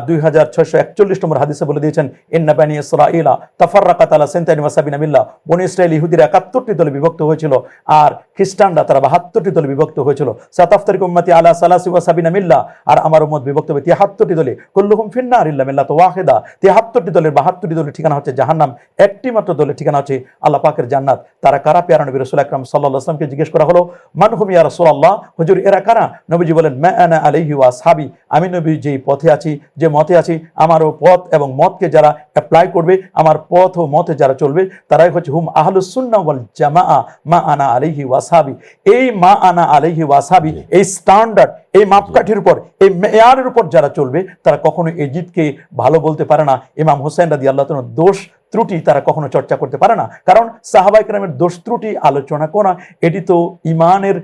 2641 নম্বর হাদিসে বলে দিয়েছেন, ইন্না বানি ইসরাঈলা তাফাররাকাত আলা সিনতাইন ওয়া সাবিনা মিল্লাহ। বনী ইসরাঈল ইহুদিরা ৭১টি দলে বিভক্ত হয়েছিল, আর খ্রিস্টানরা তারা ৭২টি দলে বিভক্ত হয়েছিল। সাতাফতারিকু উম্মতি আলা সালাসি ওয়া সাবিনা মিল্লাহ, আর আমার উম্মত বিভক্ত হবে ৭৩টি দলে। কুল্লুহুম ফিন্নার ইল্লা মিল্লাতু ওয়াহিদা। ৭৩টি দলের ৭২টি দলের ঠিকানা হচ্ছে জাহান্নাম, একটি মাত্র দলের ঠিকানা হচ্ছে আল্লাহ পাকের জান্নাত। তারা কারা? প্যারা নবী রাসূল আকরাম সাল্লাল্লাহু আলাইহি ওয়াসাল্লামকে জিজ্ঞেস করা হলো, মান হুম ইয়া রাসূলুল্লাহ, হুজুর এরা কারা? নবীজি বলেন, মা আনা আলাইহি ওয়া আসহাবি, আমি নবী যেই পথে আছি, যে মতে আছি, আমারও পথ এবং মতকে যারা অ্যাপ্লাই করবে, আমার পথ ও মতে যারা চলবে, তারাই হচ্ছে হুম আহলুস সুন্নাহ ওয়াল জামাআ, মা আনা আলাইহি ওয়া আসহাবি। এই মা আনা আলাইহি ওয়া আসহাবি, এই স্ট্যান্ডার্ড, এই মাপকাঠির উপর, এই মেয়ারের উপর যারা চলবে, তারা কখনো এজিদকে ভালো বলতে পারে না। ইমাম হুসাইন রাদিয়াল্লাহু তাআলার দোষ ত্রুটি তারা কখনো চর্চা করতে পারে না, কারণ সাহাবায়ে কেরামের দোষ ত্রুটি আলোচনা করা, এটি তো ইমানের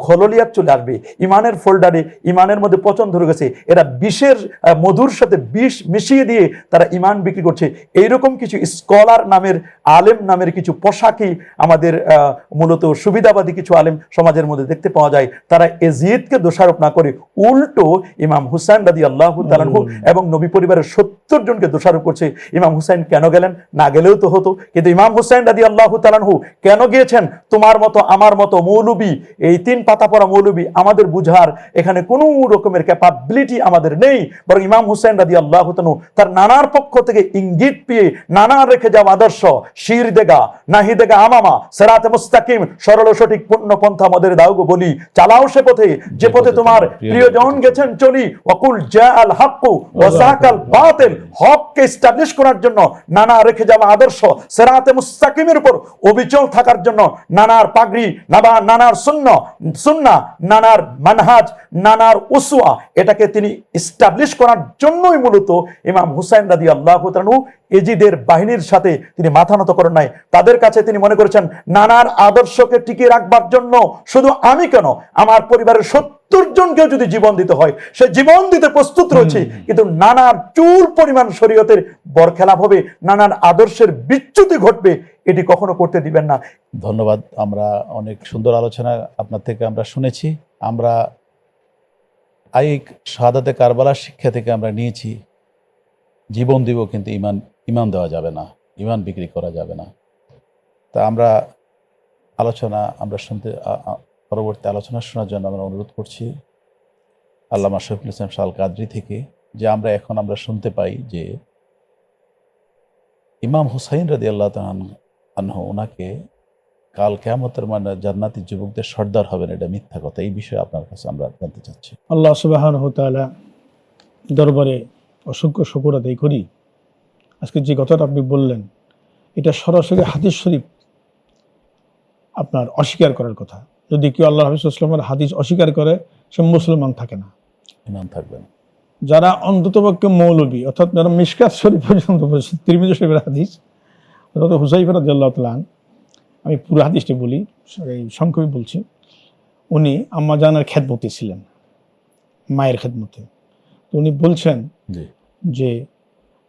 খললিয়াত চলে আসবে। ইমানের ফোল্ডারে, ইমানের মধ্যে পচন ধরে গেছে, এরা বিষের মধুর সাথে বিষ মিশিয়ে দিয়ে তারা ইমান বিক্রি করছে। এইরকম কিছু স্কলার নামের, আলেম নামের কিছু পোশাকি আমাদের মূলত সুবিধাবাদী কিছু আলেম সমাজের মধ্যে দেখতে পাওয়া যায়। তারা এজিদকে দোষারোপ না করে উল্টো ইমাম হুসাইন রাদিয়াল্লাহু তাআলা আনহু এবং নবী পরিবারের ৭০ জনকে দোষারোপ করছে। ইমাম হুসাইন কেন গেলেন? না গেলেও তো হতো, কিন্তু ইমাম হুসাইন রাদিয়াল্লাহু তাআলা আনহু কেন গিয়েছেন? তোমার মতো আমার মতো মৌলবী, এই ৩ পাতা পড়া মৌলবী আমাদের বুঝার এখানে কোনো রকমের ক্যাপাবিলিটি আমাদের নেই। বরং ইমাম হুসাইন রাদিয়াল্লাহু তাআলা তার নানার পক্ষ থেকে ইঙ্গিত পেয়ে নানা রেখে যাওয়া আদর্শ, শির দেগা নাহি দেগা আমামা সিরাতে মুস্তাকিম, সরল ও সঠিক পূর্ণ পন্থা আমাদের দাও গো বলি, চালাও সে পথে যে পথে তোমার প্রিয়জন গেছেন চলি, ওয়াকুল জাআল হাক্কু ওয়া যাকাল বাতিল, হককে এস্টাবলিশ করার জন্য নানা রেখে যাওয়া আদর্শ, সিরাতে মুস্তাকিমের উপর অবিচল থাকার জন্য নানার পাগড়ি, নানার সুন্নাহ, নানার মানহাজ, নানার উসওয়া, এটাকে তিনি এস্টাবলিশ করার জন্যই মূলত ইমাম হুসাইন রাদিয়াল্লাহু তাআলা এজিদের বাহিনীর সাথে তিনি মাথা নত করেন নাই। তাদের কাছে তিনি মনে করেছেন, নানার আদর্শকে টিকিয়ে রাখবার জন্য শুধু আমি কেন, আমার পরিবারের ৭০ জনকেও যদি জীবন দিতে হয়, সে জীবন দিতে প্রস্তুত রয়েছে, কিন্তু নানার চুল পরিমাণ শরীয়তের বরখেলাপ হবে, নানার আদর্শের বিচ্যুতি ঘটবে, এটি কখনো করতে দিবেন না। ধন্যবাদ। আমরা অনেক সুন্দর আলোচনা আপনার থেকে আমরা শুনেছি। আমরা এই শাহাদাতে কারবালার শিক্ষা থেকে আমরা নিয়েছি, জীবন দিব কিন্তু ইমান দেওয়া যাবে না, ইমান বিক্রি করা যাবে না। তা আমরা শুনতে পরবর্তী আলোচনা শোনার জন্য আমরা অনুরোধ করছি আল্লামা শফিউল ইসলাম শাহ আল কাদরি থেকে, যে আমরা শুনতে পাই যে ইমাম হুসাইন রাদিয়াল্লাহু তাআলা আনহু, ওনাকে কাল কিয়ামতের মানে জান্নাতি যুবকদের সর্দার হবেন, এটা মিথ্যা কথা। এই বিষয়ে আপনার কাছে আমরা জানতে চাচ্ছি। আল্লাহ সুবহানাহু ওয়া তাআলা দরবারে অসংখ্য শুকর আদায় করি, আজকে যে কথাটা আপনি বললেন, এটা সরাসরি হাদিস শরীফ আপনার অস্বীকার করার কথা। যদি কেউ আল্লাহ হাফিজ ইসলামের হাদিস অস্বীকার করে, সে মুসলমান থাকে না, ইমান থাকবে না। যারা অন্ততপক্ষে মৌলবী, অর্থাৎ যারা মিশকাত শরীফ পর্যন্ত বলছে, তিরমিজি শরীফের হাদিস, অর্থাৎ হুযায়ফা রাদিয়াল্লাহু তাআলা, আমি পুরো হাদিসটি বলি, এই সংক্ষেপে বলছি। উনি আম্মা জানের খেদমতে ছিলেন, মায়ের খেদমতে। তো উনি বলছেন যে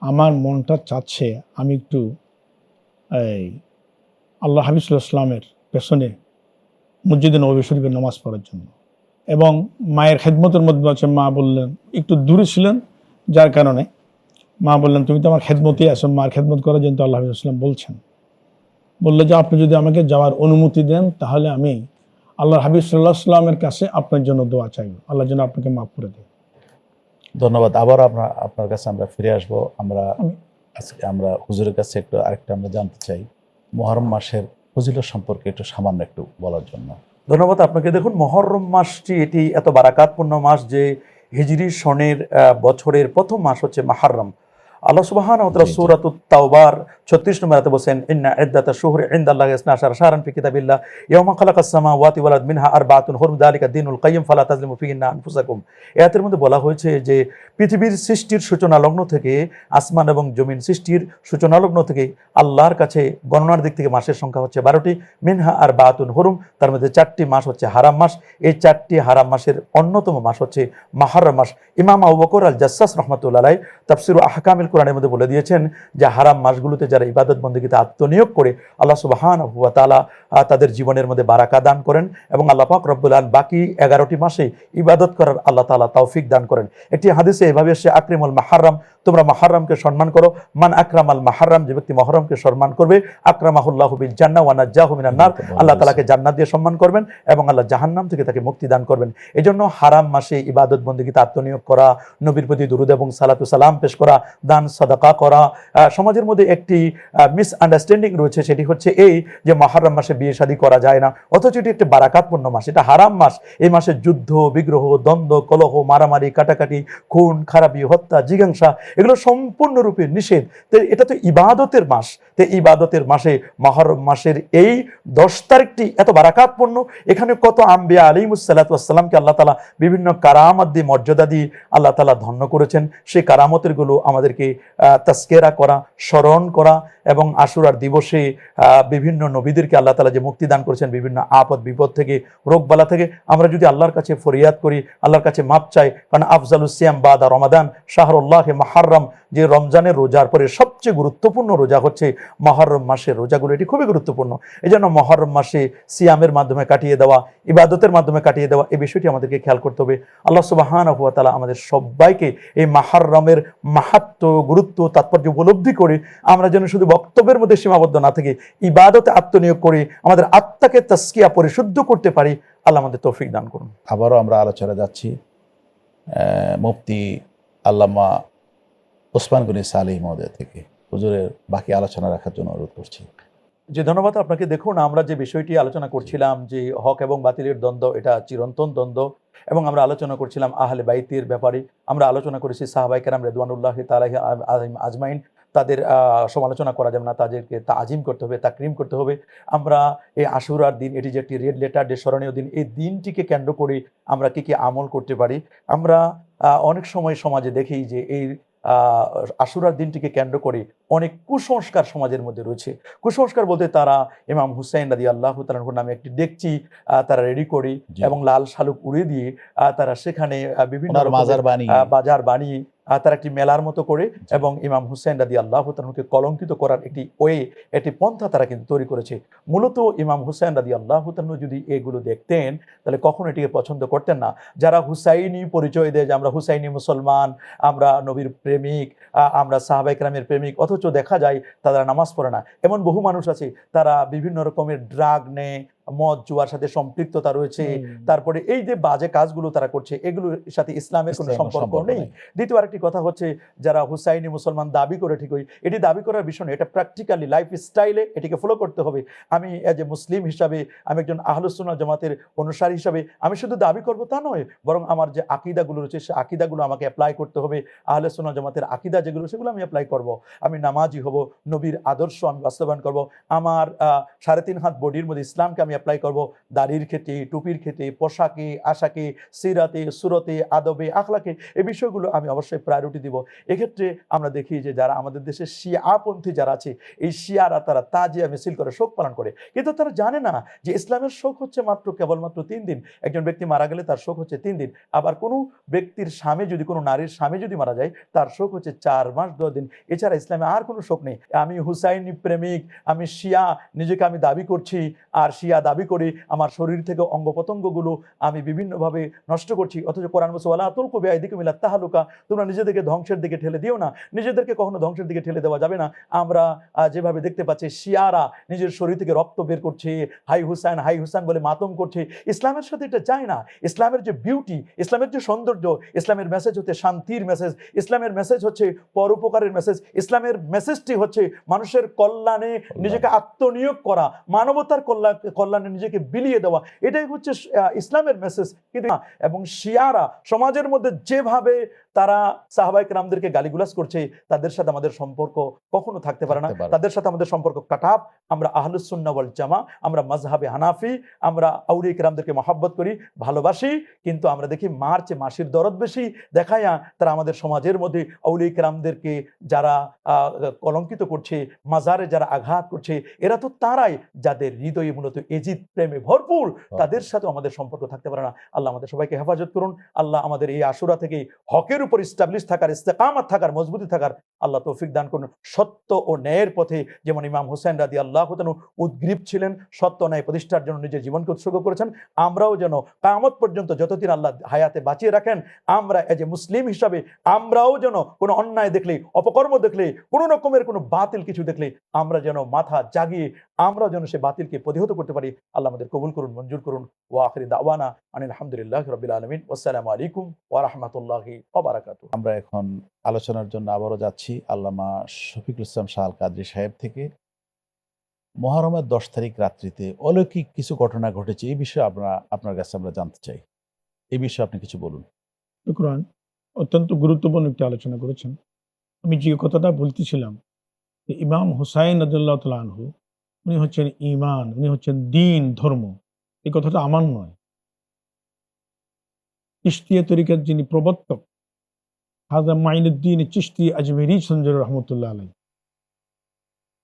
আমার মনটা চাচ্ছে আমি একটু এই আল্লাহ হাফিজ ইসলামের পেছনে মসজিদে নববী শরীফের নামাজ পড়ার জন্য, এবং মায়ের খেদমতের মধ্যে আছে। মা বললেন, একটু দূরে ছিলেন, যার কারণে মা বললেন, তুমি তো আমার খেদমতেই আছো, মার খেদমত করার জন্য আল্লাহ হাফিজ ইসলাম বলছেন। বললে যে আপনি যদি আমাকে যাওয়ার অনুমতি দেন, তাহলে আমি আল্লাহ হাবিব সাল্লাল্লাহু আলাইহি ওয়াসাল্লামের কাছে আপনার জন্য দোয়া চাইব, আল্লাহ যেন আপনাকে মাফ করে দেয়। ধন্যবাদ। আবার আপনার কাছে আমরা ফিরে আসবো। আমরা হুজুরের কাছে আরেকটা আমরা জানতে চাই, মুহররম মাসের ফজিলত সম্পর্কে সামান্য একটু বলার জন্য। ধন্যবাদ আপনাকে। দেখুন, মুহররম মাসটি এটি এত বারাকাতপূর্ণ মাস যে হিজরি সনের বছরের প্রথম মাস হচ্ছে মুহররম। আল্লাহ সুবহানাহু ওয়া তাআলা জি, জি। সূরাতুত তাওবার 36 নম্বর আয়াতে বলেন, ইন্না ইদ্দাতাশ শুহরি ইনদাল্লাহি 12 শাহরান ফি কিতাবিল্লাহ ইয়াওমা খালাকাস সামাওয়াতি ওয়াল আরদ মিনহা আরবাআতুন হুরুম যালিকা দীনুল কাইয়্যিম ফালা তাজলিমু ফিহিন্না আনফুসাকুম। এই আয়াতের মধ্যে বলা হয়েছে যে পৃথিবীর সৃষ্টির সূচনা লগ্ন থেকে, আসমান এবং জমিন সৃষ্টির সূচনা লগ্ন থেকে আল্লাহর কাছে গণনার দিক থেকে মাসের সংখ্যা হচ্ছে 12টি। মিনহা আরবাআতুন হুরুম, তার মধ্যে 4টি মাস হচ্ছে হারাম মাস। এই 4টি হারাম মাসের অন্যতম মাস হচ্ছে মুহররম মাস। ইমাম আবু বকর আল জাসসাস রাহমাতুল্লাহ আলাইহি তাফসীর ও আহকামিল কোরআনের মধ্যে বলে দিয়েছেন যে হারাম মাসগুলোতে যারা ইবাদত বন্দেগীতে আত্মনিয়োগ করে আল্লাহ সুবহানাহু ওয়া তাআলা তাদের জীবনের মধ্যে বারাকা দান করেন এবং আল্লাহ পাক রব্বুল আলামিন বাকি 11টি মাসে ইবাদত করার আল্লাহ তাআলা তৌফিক দান করেন। একটি হাদিসে এভাবে এসেছে, আকরিমুল মুহররম, তোমরা মুহররমকে সম্মান করো। মান আকরামাল মুহররম, যে ব্যক্তি মুহররমকে সম্মান করবে, আকরামাহুল্লাহু বিল জান্নাহ ওয়া নাজ্জাহু মিনান নার, আল্লাহ তাআলাকে জান্নাত দিয়ে সম্মান করবেন এবং আল্লাহ জাহান্নাম থেকে তাকে মুক্তি দান করবেন। এজন্য হারাম মাসে ইবাদত বন্দেগীতে আত্মনিয়োগ করা, নবীর প্রতি দুরূদ এবং সালাতু সালাম পেশ করা, দান সাদাকা করা। সমাজের মধ্যে একটি মিসআন্ডারস্ট্যান্ডিং রয়েছে, সেটি হচ্ছে এই যে মুহররম মাসে বিয়ে শাদী করা যায় না, অথচ এটি একটি বারাকাতপূর্ণ মাস, এটা হারাম মাস। এই মাসে যুদ্ধ বিগ্রহ, দ্বন্দ্ব, কলহ, মারামারি, কাটাকাটি, খুন খারাপি, হত্যা, জিজ্ঞাসা এগুলো সম্পূর্ণরূপে নিষেধ। তো এটা তো ইবাদতের মাস। তো ইবাদতের মাসে মুহররম মাসের এই 10 তারিখটি এত বারাকাতপূর্ণ। এখানে কত আম্বিয়া আলাইহিমুস সালাতু ওয়াস সালামকে আল্লাহ তাআলা বিভিন্ন কারামত দিয়ে, মর্যাদা দিয়ে আল্লাহ তাআলা ধন্য করেছেন। সেই কারামতের গুলো আমাদেরকে তাজকিরা করা, স্মরণ করা এবং আশুরার দিবসে বিভিন্ন নবীদেরকে আল্লাহ তাআলা যে মুক্তি দান করেছেন বিভিন্ন আপদ বিপদ থেকে, রোগবালা থেকে, আমরা যদি আল্লাহর কাছে ফরিয়াদ করি, আল্লাহর কাছে মাপ চাই। কারণ আফজালুস সিয়াম বাদা রমাদান শাহরুল্লাহে মুহররম, যে রমজানের রোজার পরে সবচেয়ে গুরুত্বপূর্ণ রোজা হচ্ছে মুহররম মাসের রোজাগুলো, এটি খুবই গুরুত্বপূর্ণ। এই জন্য মুহররম মাসে সিয়ামের মাধ্যমে কাটিয়ে দেওয়া, ইবাদতের মাধ্যমে কাটিয়ে দেওয়া, এই বিষয়টি আমাদেরকে খেয়াল করতে হবে। আল্লাহ সুবহানাহু ওয়া তাআলা আমাদের সবাইকে এই মুহররমের মাহাত্ম্য, গুরুত্ব, তাৎপর্য উপলব্ধি করে আমরা যেন শুধু বক্তব্যের মধ্যে সীমাবদ্ধ না থেকে ইবাদতে আত্মনিয়োগ করে আমাদের আত্মাকে তাজকিয়া, পরিশুদ্ধ করতে পারি। আল্লাহ আমাদের তৌফিক দান করুন। আবারও আমরা আলোচনা যাচ্ছি মুফতি আল্লামা ওসমান গনি সালেহ মহোদয় থেকে। হুজুরের বাকি আলোচনা রাখার জন্য অনুরোধ করছি। যে ধন্যবাদ আপনাকে। দেখুন, আমরা যে বিষয়টি আলোচনা করছিলাম যে হক এবং বাতিলের দ্বন্দ্ব, এটা চিরন্তন দ্বন্দ্ব, এবং আমরা আলোচনা করছিলাম আহলে বাইতের ব্যাপারে। আমরা আলোচনা করেছি সাহাবায়ে কেরাম রিদওয়ানুল্লাহি তাআলা আজমাইন, তাদের সমালোচনা করা যাবে না, তাদেরকে তাজিম করতে হবে, তাকরিম করতে হবে। আমরা এই আশুরার দিন, এটি যে একটি রেড লেটার ডে, স্মরণীয় দিন, এই দিনটিকে কেন্দ্র করে আমরা কি কি আমল করতে পারি। আমরা অনেক সময় সমাজে দেখি যে এই আশুরার দিনটিকে কেন্দ্র করে অনেক কুসংস্কার সমাজের মধ্যে রয়েছে। কুসংস্কার বলতে তারা ইমাম হুসাইন রাদিয়াল্লাহু তাআলা আনহু নামে একটি ডেকচি তারা রেডি করে জি। এবং লাল শালুক উড়িয়ে দিয়ে তারা সেখানে বিভিন্ন ওনার রকমের মাজার বানিয়ে বাজার বানিয়ে তারা একটি মেলার মতো করে জি। এবং ইমাম হুসাইন রাদিয়াল্লাহু তাআলা আনহুকে কলঙ্কিত করার একটি একটি পন্থা তারা কিন্তু তৈরি করেছে। মূলত ইমাম হুসাইন রাদিয়াল্লাহু তাআলা আনহু যদি এগুলো দেখতেন তাহলে কখনো এটিকে পছন্দ করতেন না। যারা হুসাইনি পরিচয় দেয় যে আমরা হুসাইনি মুসলমান, আমরা নবীর প্রেমিক, আমরা সাহাবায়ে কেরামের প্রেমিক, অথচ দেখা যায় তারা নামাজ পড়ে না। এমন বহু মানুষ আছে তারা বিভিন্ন রকমের ড্রাগ নেয়, মদ জুয়ার সাথে সম্পৃক্ততা রয়েছে। তারপরে এই যে বাজে কাজগুলো তারা করছে, এগুলোর সাথে ইসলামের কোনো সম্পর্ক নেই। দ্বিতীয় আরেকটি কথা হচ্ছে, যারা হুসাইনি মুসলমান দাবি করে, ঠিকই এটি দাবি করার বিষয় নয়, এটা প্র্যাকটিক্যালি লাইফ স্টাইলে এটিকে ফলো করতে হবে। আমি এজ এ মুসলিম হিসাবে, আমি একজন আহলুস সুন্নাহ জামাতের অনুসারী হিসাবে আমি শুধু দাবি করব তা নয়, বরং আমার যে আকীদাগুলো রয়েছে সে আকীদাগুলো আমাকে অ্যাপ্লাই করতে হবে। আহলুস সুন্নাহ জামাতের আকীদা যেগুলো সেগুলো আমি অ্যাপ্লাই করব। আমি নামাজি হব, নবীর আদর্শ আমি বাস্তবায়ন করব, আমার 3.5 হাত বডির মধ্যে ইসলামকে আমি অ্যাপ্লাই করব। দাড়ির ক্ষেত্রে, টুপির ক্ষেত্রে, পোশাকে, আশাকে, সিরাতে, সুরতে, আদবে, আখলাকে, এই বিষয়গুলো আমি অবশ্যই প্রায়োরিটি দিব। এক্ষেত্রে আমরা দেখি যে যারা আমাদের দেশে শিয়াপন্থী যারা আছে, এই শিয়ারা তারা তাজিয়া মিছিল করে, শোক পালন করে, কিন্তু তারা জানে না যে ইসলামের শোক হচ্ছে কেবলমাত্র 3 দিন। একজন ব্যক্তি মারা গেলে তার শোক হচ্ছে 3 দিন। আবার কোনো ব্যক্তির স্বামী যদি, কোনো নারীর স্বামী যদি মারা যায়, তার শোক হচ্ছে 4 মাস 10 দিন। এছাড়া ইসলামে আর কোনো শোক নেই। আমি হুসাইনি প্রেমিক, আমি শিয়া নিজেকে আমি দাবি করছি, আর শিয়া দাবি করে আমার শরীর থেকে অঙ্গ প্রত্যঙ্গগুলো আমি বিভিন্নভাবে নষ্ট করছি, অথচ কোরআন বলছে ওয়ালা তুলকু বিআইদিকুম ইলা তাহলুকা, তোমরা নিজেদেরকে ধ্বংসের দিকে ঠেলে দিও না। নিজেদেরকে কখনো ধ্বংসের দিকে ঠেলে দেওয়া যাবে না। আমরা যেভাবে দেখতে পাচ্ছি শিয়ারা নিজের শরীর থেকে রক্ত বের করছে, হাই হুসাইন হাই হুসাইন বলে মাতম করছে। ইসলামের সাথে এটা যায় না। ইসলামের যে বিউটি, ইসলামের যে সৌন্দর্য, ইসলামের মেসেজ হচ্ছে শান্তির মেসেজ, ইসলামের মেসেজ হচ্ছে পরোপকারের মেসেজ, ইসলামের মেসেজটি হচ্ছে মানুষের কল্যাণে নিজেকে আত্মনিয়োগ করা, মানবতার কল্যাণ কল্যাণে নিজেকে বিলিয়ে দেওয়া, এটাই হচ্ছে ইসলামের মেসেজ। কিন্তু এবং শিয়ারা সমাজের মধ্যে যেভাবে তারা সাহাবায়ে কেরামদেরকে গালিগুলাজ করছে, তাদের সাথে আমাদের সম্পর্ক কখনো থাকতে পারে না। থাকতে পারে না। তাদের সাথে আমাদের সম্পর্ক কাটাব। আমরা আহলুস সুন্নাহ ওয়াল জামা, আমরা মাযহাবে হানাফি, আমরা আউলিয়া কেরামদেরকে মহব্বত করি, ভালোবাসি। কিন্তু আমরা দেখি মার চেয়ে মাসির দরদ বেশি দেখায়া তারা আমাদের সমাজের মধ্যে আউলিয়া কেরামদেরকে যারা কলঙ্কিত করছে, মাজারে যারা আঘাত করছে, এরা তো তারাই যাদের হৃদয়ে মূলত এজিদ প্রেমে ভরপুর। তাদের সাথে আমাদের সম্পর্ক থাকতে পারে না। আল্লাহ আমাদের সবাইকে হেফাজত করুন। আল্লাহ আমাদের এই আশুরা থেকে হকের উপর ইস্টাবলিশ থাকার, ইস্তেকামাত থাকার, মজবুতি থাকার আল্লাহ তৌফিক দান করুন। সত্য ও ন্যায়ের পথে যেমন ইমাম হুসাইন রাদিয়াল্লাহু তাআলা উদ্গ্রীব ছিলেন, সত্য ন্যায় প্রতিষ্ঠার জন্য নিজের জীবনকে উৎসর্গ করেছেন, আমরাও যেন কিয়ামত পর্যন্ত যতদিন আল্লাহ হায়াতে বাঁচিয়ে রাখেন, আমরা এজ এ মুসলিম হিসাবে আমরাও যেন কোনো অন্যায় দেখলে, অপকর্ম দেখলে, কোনো রকমের কোনো বাতিল কিছু দেখলে আমরা যেন মাথা জাগিয়ে আমরা যেন সে বাতিলকে প্রতিহত করতে পারি। আল্লাহ আমাদের কবুল করুন, মঞ্জুর করুন। ওয়া আখিরি দাওয়ানা আনিল হামদুলিল্লাহি রাব্বিল আলামিন। ওয়াসসালামু আলাইকুম ওয়া রাহমাতুল্লাহি ওয়া বারাকাতুহু। আমরা এখন আলোচনার জন্য আবারও যাচ্ছি আল্লামা শফিকুল ইসলাম শাহ আল কাদরী সাহেব থেকে। মুহররমের 10 তারিখ রাত্রিতে অলৌকিক কিছু ঘটনা ঘটেছে, এই বিষয়ে আপনার কাছে আমরা জানতে চাই। এই বিষয়ে আপনি কিছু বলুন। শুকরান, অত্যন্ত গুরুত্বপূর্ণ একটি আলোচনা করেছেন। আমি যে কথাটা বলতেছিলাম যে ইমাম হুসাইন রাদিয়াল্লাহু তাআলা আনহু উনি হচ্ছেন ঈমান, উনি হচ্ছেন দ্বীন, ধর্ম। এই কথাটা আমার নয়, চিশতিয়া তরিকার যিনি প্রবর্তক খাজা মাইনুদ্দিন চিশতি আজমেরি সঞ্জর রহমতুল্লাহ আলাইহি,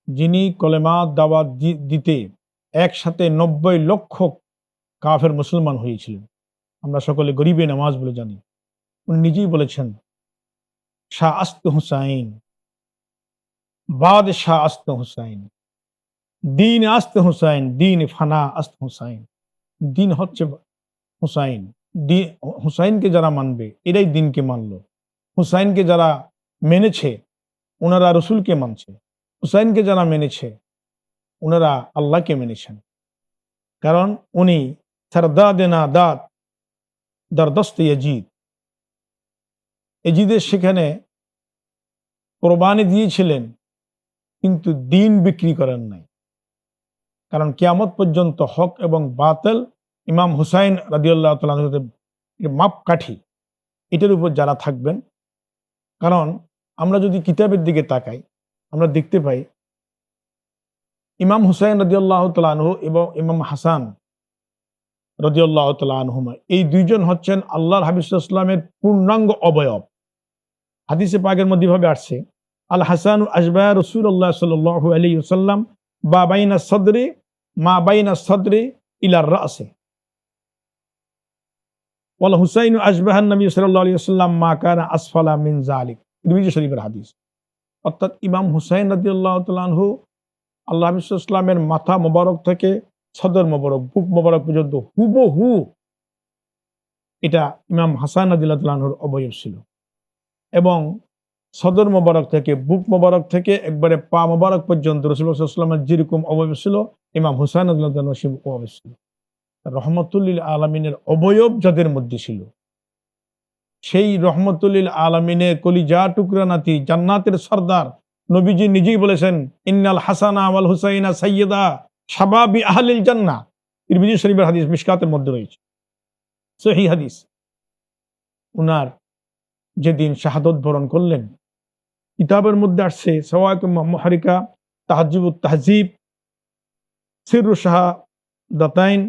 যিনি কলেমা দাওয়াত দিতে একসাথে 90 লক্ষ কাফের মুসলমান হয়েছিলেন। আমরা সকলে গরিবে নামাজ বলে জানি। উনি নিজেই বলেছেন, শাহ আস্ত হুসাইন, বাদ শাহ আস্ত হুসাইন, দিন আস্ত হুসাইন, দিন ফানা আস্ত হুসাইন। দিন হচ্ছে হুসাইন, হুসাইনকে যারা মানবে এরাই দিনকে মানল। হুসাইনকে যারা মেনেছে ওনারা রসুলকে মানছে, হুসাইনকে যারা মেনেছে ওনারা আল্লাহকে মেনেছেন। কারণ উনি সারদাদেনা দাত দরদস্ত ইয়াজিদ, এজিদের সেখানে কোরবানি দিয়েছিলেন, কিন্তু দিন বিক্রি করেন নাই। কারণ কিয়ামত পর্যন্ত হক এবং বাতিল, ইমাম হুসাইন রাদিয়াল্লাহু তাআলা আনহুর মাপকাঠি, এটার উপর যারা থাকবেন। কারণ আমরা যদি কিতাবের দিকে তাকাই, আমরা দেখতে পাই ইমাম হুসাইন রাদিয়াল্লাহু তাআলা আনহু এবং ইমাম হাসান রাদিয়াল্লাহু তাআলা আনহুমা, এই দুইজন হচ্ছেন আল্লাহর হাবিব সাল্লাল্লাহু আলাইহি ওয়াসাল্লামের পূর্ণাঙ্গ অবয়ব। হাদিসে পাকের মধ্যে ভাবে আসছে, আল হাসান আশবাহ রাসূলুল্লাহ সাল্লাল্লাহু আলাইহি ওয়াসাল্লাম বা বাইনা সদরি মা বাইনা সদরি ইলার রাসে, ওয়াল হুসাইন আশবাহান নবী সাল্লাল্লাহু আলাইহি ওয়াসাল্লাম মা কানা আসফালা মিন যালিক। তিরমিজি শরীফের হাদিস। অর্থাৎ ইমাম হুসাইন রাদিয়াল্লাহু তাআলা আনহু আল্লাহ হাবিব সাল্লাল্লাহু আলাইহি ওয়াসাল্লামের মাথা মোবারক থেকে সদর মোবারক, বুক মোবারক পর্যন্ত হুবহু এটা ইমাম হাসান রাদিয়াল্লাহু তাআলা আনহুর অবয়ব ছিল। এবং সদর মোবারক থেকে, বুক মোবারক থেকে একবারে পা মোবারক পর্যন্ত রাসূলুল্লাহ সাল্লাল্লাহু আলাইহি ওয়াসাল্লামের যেরকম অবয়ব ছিল, ইমাম হুসাইন রাদিয়াল্লাহু তাআলা আনহুর সেই অবয়ব ছিল। রহমতুল্লিল আলামিনের অবয়ব যাদের মধ্যে ছিল, সেই রহমতুল্লিল আলামিনের কলিজা টুকরা নাতি, জান্নাতের সর্দার নবীজি নিজেই বলেছেন, ইন্নাল হাসানা ওয়াল হুসাইনা সাইয়্যিদা শাবাবি আহলিল জান্নাহ। তিরমিজি শরীফের হাদিস, মিশকাতের মধ্যে রয়েছে, সহিহ হাদিস। উনার যেদিন শাহাদত বরণ করলেন, কিতাবের মধ্যে আসছে সাওয়াইকুম মুহরিকা, তাহজিবুত তাহজিব, সিররু শাহাদাতাইন,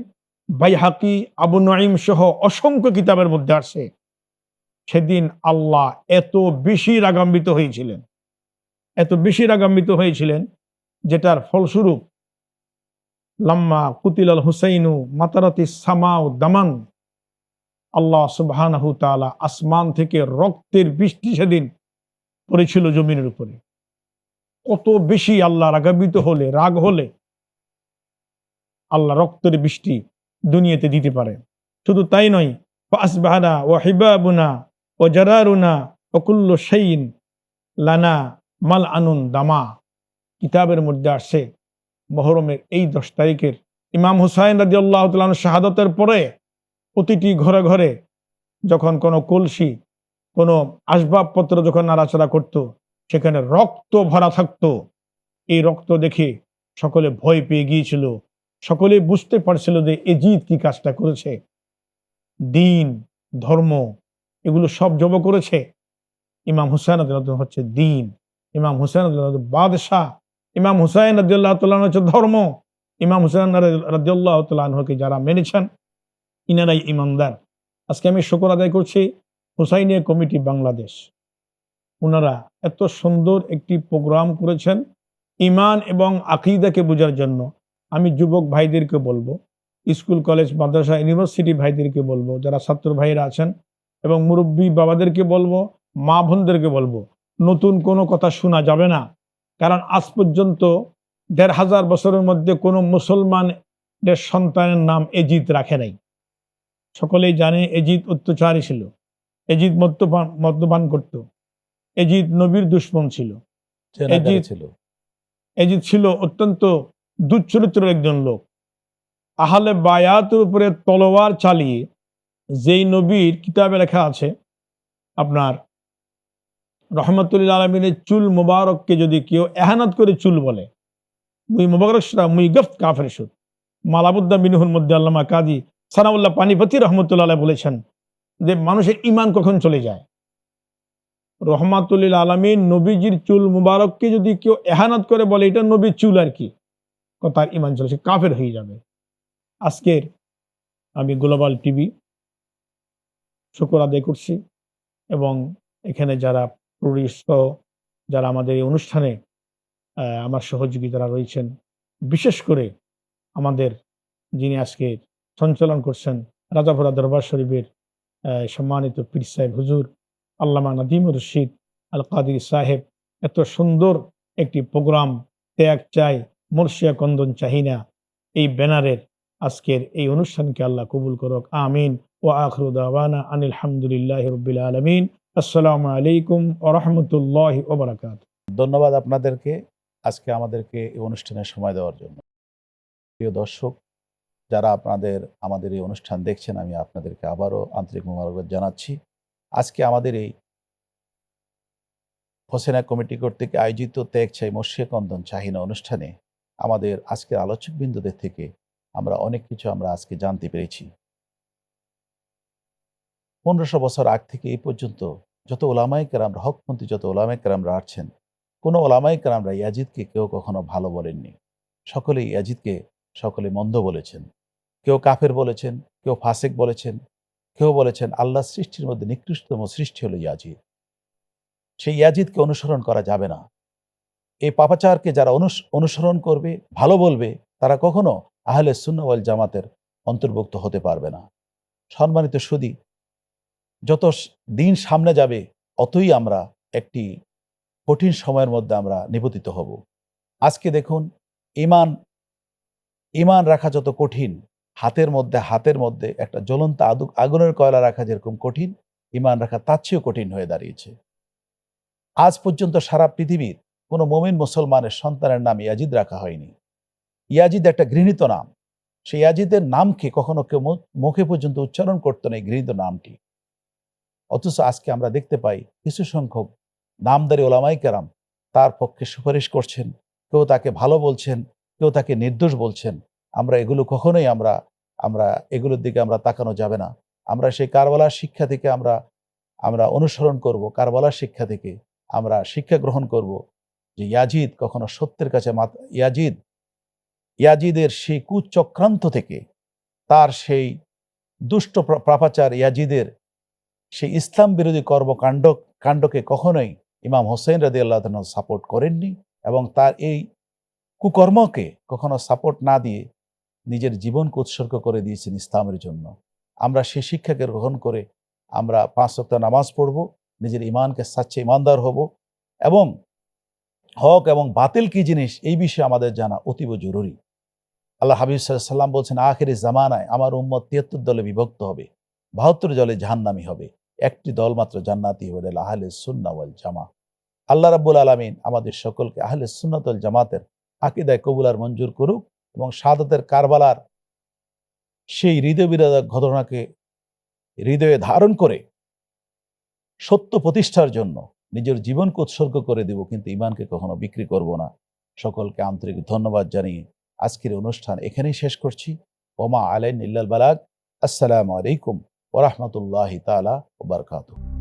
বাইহাকি, আবু নুঈম সহ অসংখ্য কিতাবের মধ্যে আসছে, সেদিন আল্লাহ এত বেশি রাগান্বিত হয়েছিলেন, এত বেশি রাগান্বিত হয়েছিলেন, যেটার ফলস্বরূপ লাম্মা কুতিলাল হুসাইনু মাতারাতিস সামাউ দামান, আল্লাহ সুবহানাহু তাআলা আসমান থেকে রক্তের বৃষ্টি সেদিন পড়েছিল জমিনের উপরে। কত বেশি আল্লাহ রাগান্বিত হলে, রাগ হলে আল্লাহ রক্তের বৃষ্টি দুনিয়াতে দিতে পারে। শুধু তাই নয়, ফাসবাহানা ওয়া হিবাবুনা ওয়া জারারুনা ওয়া কুল্লু শাইইন লানা মাল আনুন দামা। কিতাবের মধ্যে আসছে মুহররমের এই 10 তারিখের ইমাম হুসাইন রাদিয়াল্লাহু তাআলা আনহু শাহাদাতের পরে প্রতিটি ঘরে ঘরে যখন কোনো কলসি, কোনো আসবাবপত্র যখন নাড়াচাড়া করত, সেখানে রক্ত ভরা থাকতো। এই রক্ত দেখে সকলে ভয় পেয়ে গিয়েছিল সকলেই বুঝতে পারছিল যে এজিদ কি কাজটা করেছে। দিন, ধর্ম এগুলো সব জব করেছে। ইমাম হুসাইন রাদিয়াল্লাহু হচ্ছে দিন, ইমাম হুসাইন রাদিয়াল্লাহু বাদশাহ, ইমাম হুসাইন রাদিয়াল্লাহু তাআলা হচ্ছে ধর্ম। ইমাম হুসাইন রাদিয়াল্লাহু তাআলা আনহুকে যারা মেনেছেন ইনারাই ইমানদার। আজকে আমি শুকর আদায় করছি হুসাইনিয়া কমিটি বাংলাদেশ, ওনারা এত সুন্দর একটি প্রোগ্রাম করেছেন ইমান এবং আকীদাকে বোঝার জন্য। আমি যুবক ভাইদেরকে বলবো, স্কুল কলেজ মাদ্রাসা ইউনিভার্সিটি ভাইদেরকে বলবো, যারা ছাত্র ভাইরা আছেন এবং মুরব্বী বাবাদেরকে বলবো, মা বোনদেরকে বলবো, নতুন কোনো কথা শোনা যাবে না। কারণ আজ পর্যন্ত ১৫০০ বছরের মধ্যে কোনো মুসলমানের সন্তানের নাম এজিদ রাখে নাই। সকলেই জানে এজিদ অত্যাচারী ছিল, এজিদ মদ্যপান করত, এজিদ নবীর দুশমন ছিল, চেনাকারী ছিল। এজিদ ছিল অত্যন্ত দুশ্চরিত্রের একজন লোক। আহলে বায়াতের উপরে তলোয়ার চালিয়ে, যেই নবীর কিতাবে লেখা আছে আপনার রহমতুল্লাহ আলমিনের চুল মুবারককে যদি কেউ এহানাত করে চুল বলে, মুই মুবারক মুই গফত কাফের সুদ। মালাবুদ্দা বিনুহুর মধ্যে আল্লামা কাজী সানাউল্লাহ পানিপতি রহমতুল্লাহ আলাইহি বলেছেন যে মানুষের ইমান কখন চলে যায়। রহমাতুল্লিল আলমিন নবীজির চুল মুবারককে যদি কেউ এহানাত করে বলে এটা নবীর চুল আর কি, তার ইমান চলে, সে কাফের হয়ে যাবে। আজকের আমি গ্লোবাল টিভি শুকর আদায় করছি এবং এখানে যারা প্রোডিউস, যারা আমাদের এই অনুষ্ঠানে আমার সহযোগী যারা রয়েছেন, বিশেষ করে আমাদের যিনি আজকে সঞ্চালন করছেন রাজাপুরা দরবার শরীফের সম্মানিত পীর সাহেব হুজুর আল্লামা নাদিমুর রশিদ আল কাদির সাহেব, এত সুন্দর একটি প্রোগ্রাম ত্যাগ চাই মুর্শিয়া কন্দন চাহিনা, এই ব্যানারের আজকের এই অনুষ্ঠানকে আল্লাহ কবুল করুক, আমিন। ওয়া আখিরু দাওয়ানা আনিল হামদুলিল্লাহি রাব্বিল আলামিন। আসসালামু আলাইকুম ওয়া রাহমাতুল্লাহি ওয়া বারাকাতুহু। ধন্যবাদ আপনাদেরকে আজকে আমাদেরকে এই অনুষ্ঠানে সময় দেওয়ার জন্য। প্রিয় দর্শক, যারা আমাদের এই অনুষ্ঠান দেখছেন, আমি আপনাদেরকে আবারও আন্তরিক মোবারকবাদ জানাচ্ছি। আজকে আমাদের এই হোসেনা কমিটি কর্তৃক আয়োজিত ত্যাগ চাই মুর্শিয়া কন্দন চাহিনা অনুষ্ঠানে আমাদের আজকের আলোচকবৃন্দদের থেকে আমরা অনেক কিছু আজকে জানতে পেরেছি। 1500 বছর আগ থেকে এই পর্যন্ত যত ওলামায়ে কেরামরা, হকপন্থী যত ওলামায়ে কেরামরা আসছেন, কোনো ওলামায়ে কেরামরা ইয়াজিদকে কেউ কখনো ভালো বলেননি। সকলেই ইয়াজিদকে মন্দ বলেছেন। কেউ কাফের বলেছেন, কেউ ফাসেক বলেছেন, কেউ বলেছেন আল্লাহ সৃষ্টির মধ্যে নিকৃষ্টতম সৃষ্টি হলো ইয়াজিদ। সেই ইয়াজিদকে অনুসরণ করা যাবে না। এই পাপাচারকে যারা অনুসরণ করবে, ভালো বলবে, তারা কখনো আহলে সুন্নাহ ওয়াল জামাতের অন্তর্ভুক্ত হতে পারবে না। সম্মানিত সুধী, যত দিন সামনে যাবে অতই আমরা একটি কঠিন সময়ের মধ্যে আমরা নিপতিত হব। আজকে দেখুন, ইমান রাখা যত কঠিন, হাতের মধ্যে একটা জ্বলন্ত আগুনের কয়লা রাখা যেরকম কঠিন, ইমান রাখা তার চেয়েও কঠিন হয়ে দাঁড়িয়েছে। আজ পর্যন্ত সারা পৃথিবীর কোনো মুমিন মুসলমানের সন্তানের নাম ইয়াজিদ রাখা হয়নি। ইয়াজিদ একটা ঘৃণিত নাম। সেই ইয়াজিদের নামকে কখনো কেউ মুখে পর্যন্ত উচ্চারণ করতো না, এই ঘৃণিত নামটি। অথচ আজকে আমরা দেখতে পাই কিছু সংখ্যক নামদারি ওলামায়ে কেরাম তার পক্ষে সুপারিশ করছেন, কেউ তাকে ভালো বলছেন, কেউ তাকে নির্দোষ বলছেন। আমরা এগুলো কখনোই আমরা এগুলোর দিকে আমরা তাকানো যাবে না। আমরা সেই কারবালার শিক্ষা থেকে আমরা অনুসরণ করব, কারবালার শিক্ষা থেকে আমরা শিক্ষা গ্রহণ করব যে ইয়াজিদ কখনো সত্যের কাছে ইয়াজিদের সেই কুচক্রান্ত থেকে, তার সেই দুষ্ট পাপাচার, ইয়াজিদের সেই ইসলাম বিরোধী কাণ্ডকে কখনোই ইমাম হোসেন রাদিয়াল্লাহু তাআলা সাপোর্ট করেননি এবং তার এই কুকর্মকে কখনো সাপোর্ট না দিয়ে নিজের জীবনকে উৎসর্গ করে দিয়েছেন ইসলামের জন্য। আমরা সেই শিক্ষাকে গ্রহণ করে আমরা 5 ওয়াক্ত নামাজ পড়ব, নিজের ইমানকে সাচ্চে ইমানদার হব এবং হক এবং বাতিল কি জিনিস এই বিষয়ে আমাদের জানা অতীব জরুরি। আল্লাহ হাবিব সাল্লাল্লাহু আলাইহি ওয়াসাল্লাম বলছেন, আখিরি জামানায় আমার উম্মত 73 দলে বিভক্ত হবে, 72 দলে জাহান্নামী হবে, একটি দল মাত্র জান্নাতি হবে, আহলে সুন্নাহ ওয়াল জামা। আল্লাহ রাব্বুল আলামিন আমাদের সকলকে আহলে সুন্নাত ওয়াল জামাতের আকীদায় কবুল আর মঞ্জুর করুক এবং শাহাদাতের কারবালার সেই হৃদয় বিদারক ঘটনাকে হৃদয়ে ধারণ করে সত্য প্রতিষ্ঠার জন্য নিজের জীবনকে উৎসর্গ করে দেব, কিন্তু ইমানকে কখনো বিক্রি করব না। সকলকে আন্তরিক ধন্যবাদ জানিয়ে আজকের অনুষ্ঠান এখানেই শেষ করছি। ওমা আলাইন ইল্লাল বালাগ। আসসালামু আলাইকুম ওয়া রাহমাতুল্লাহি তাআলা ওয়া বারাকাতুহু।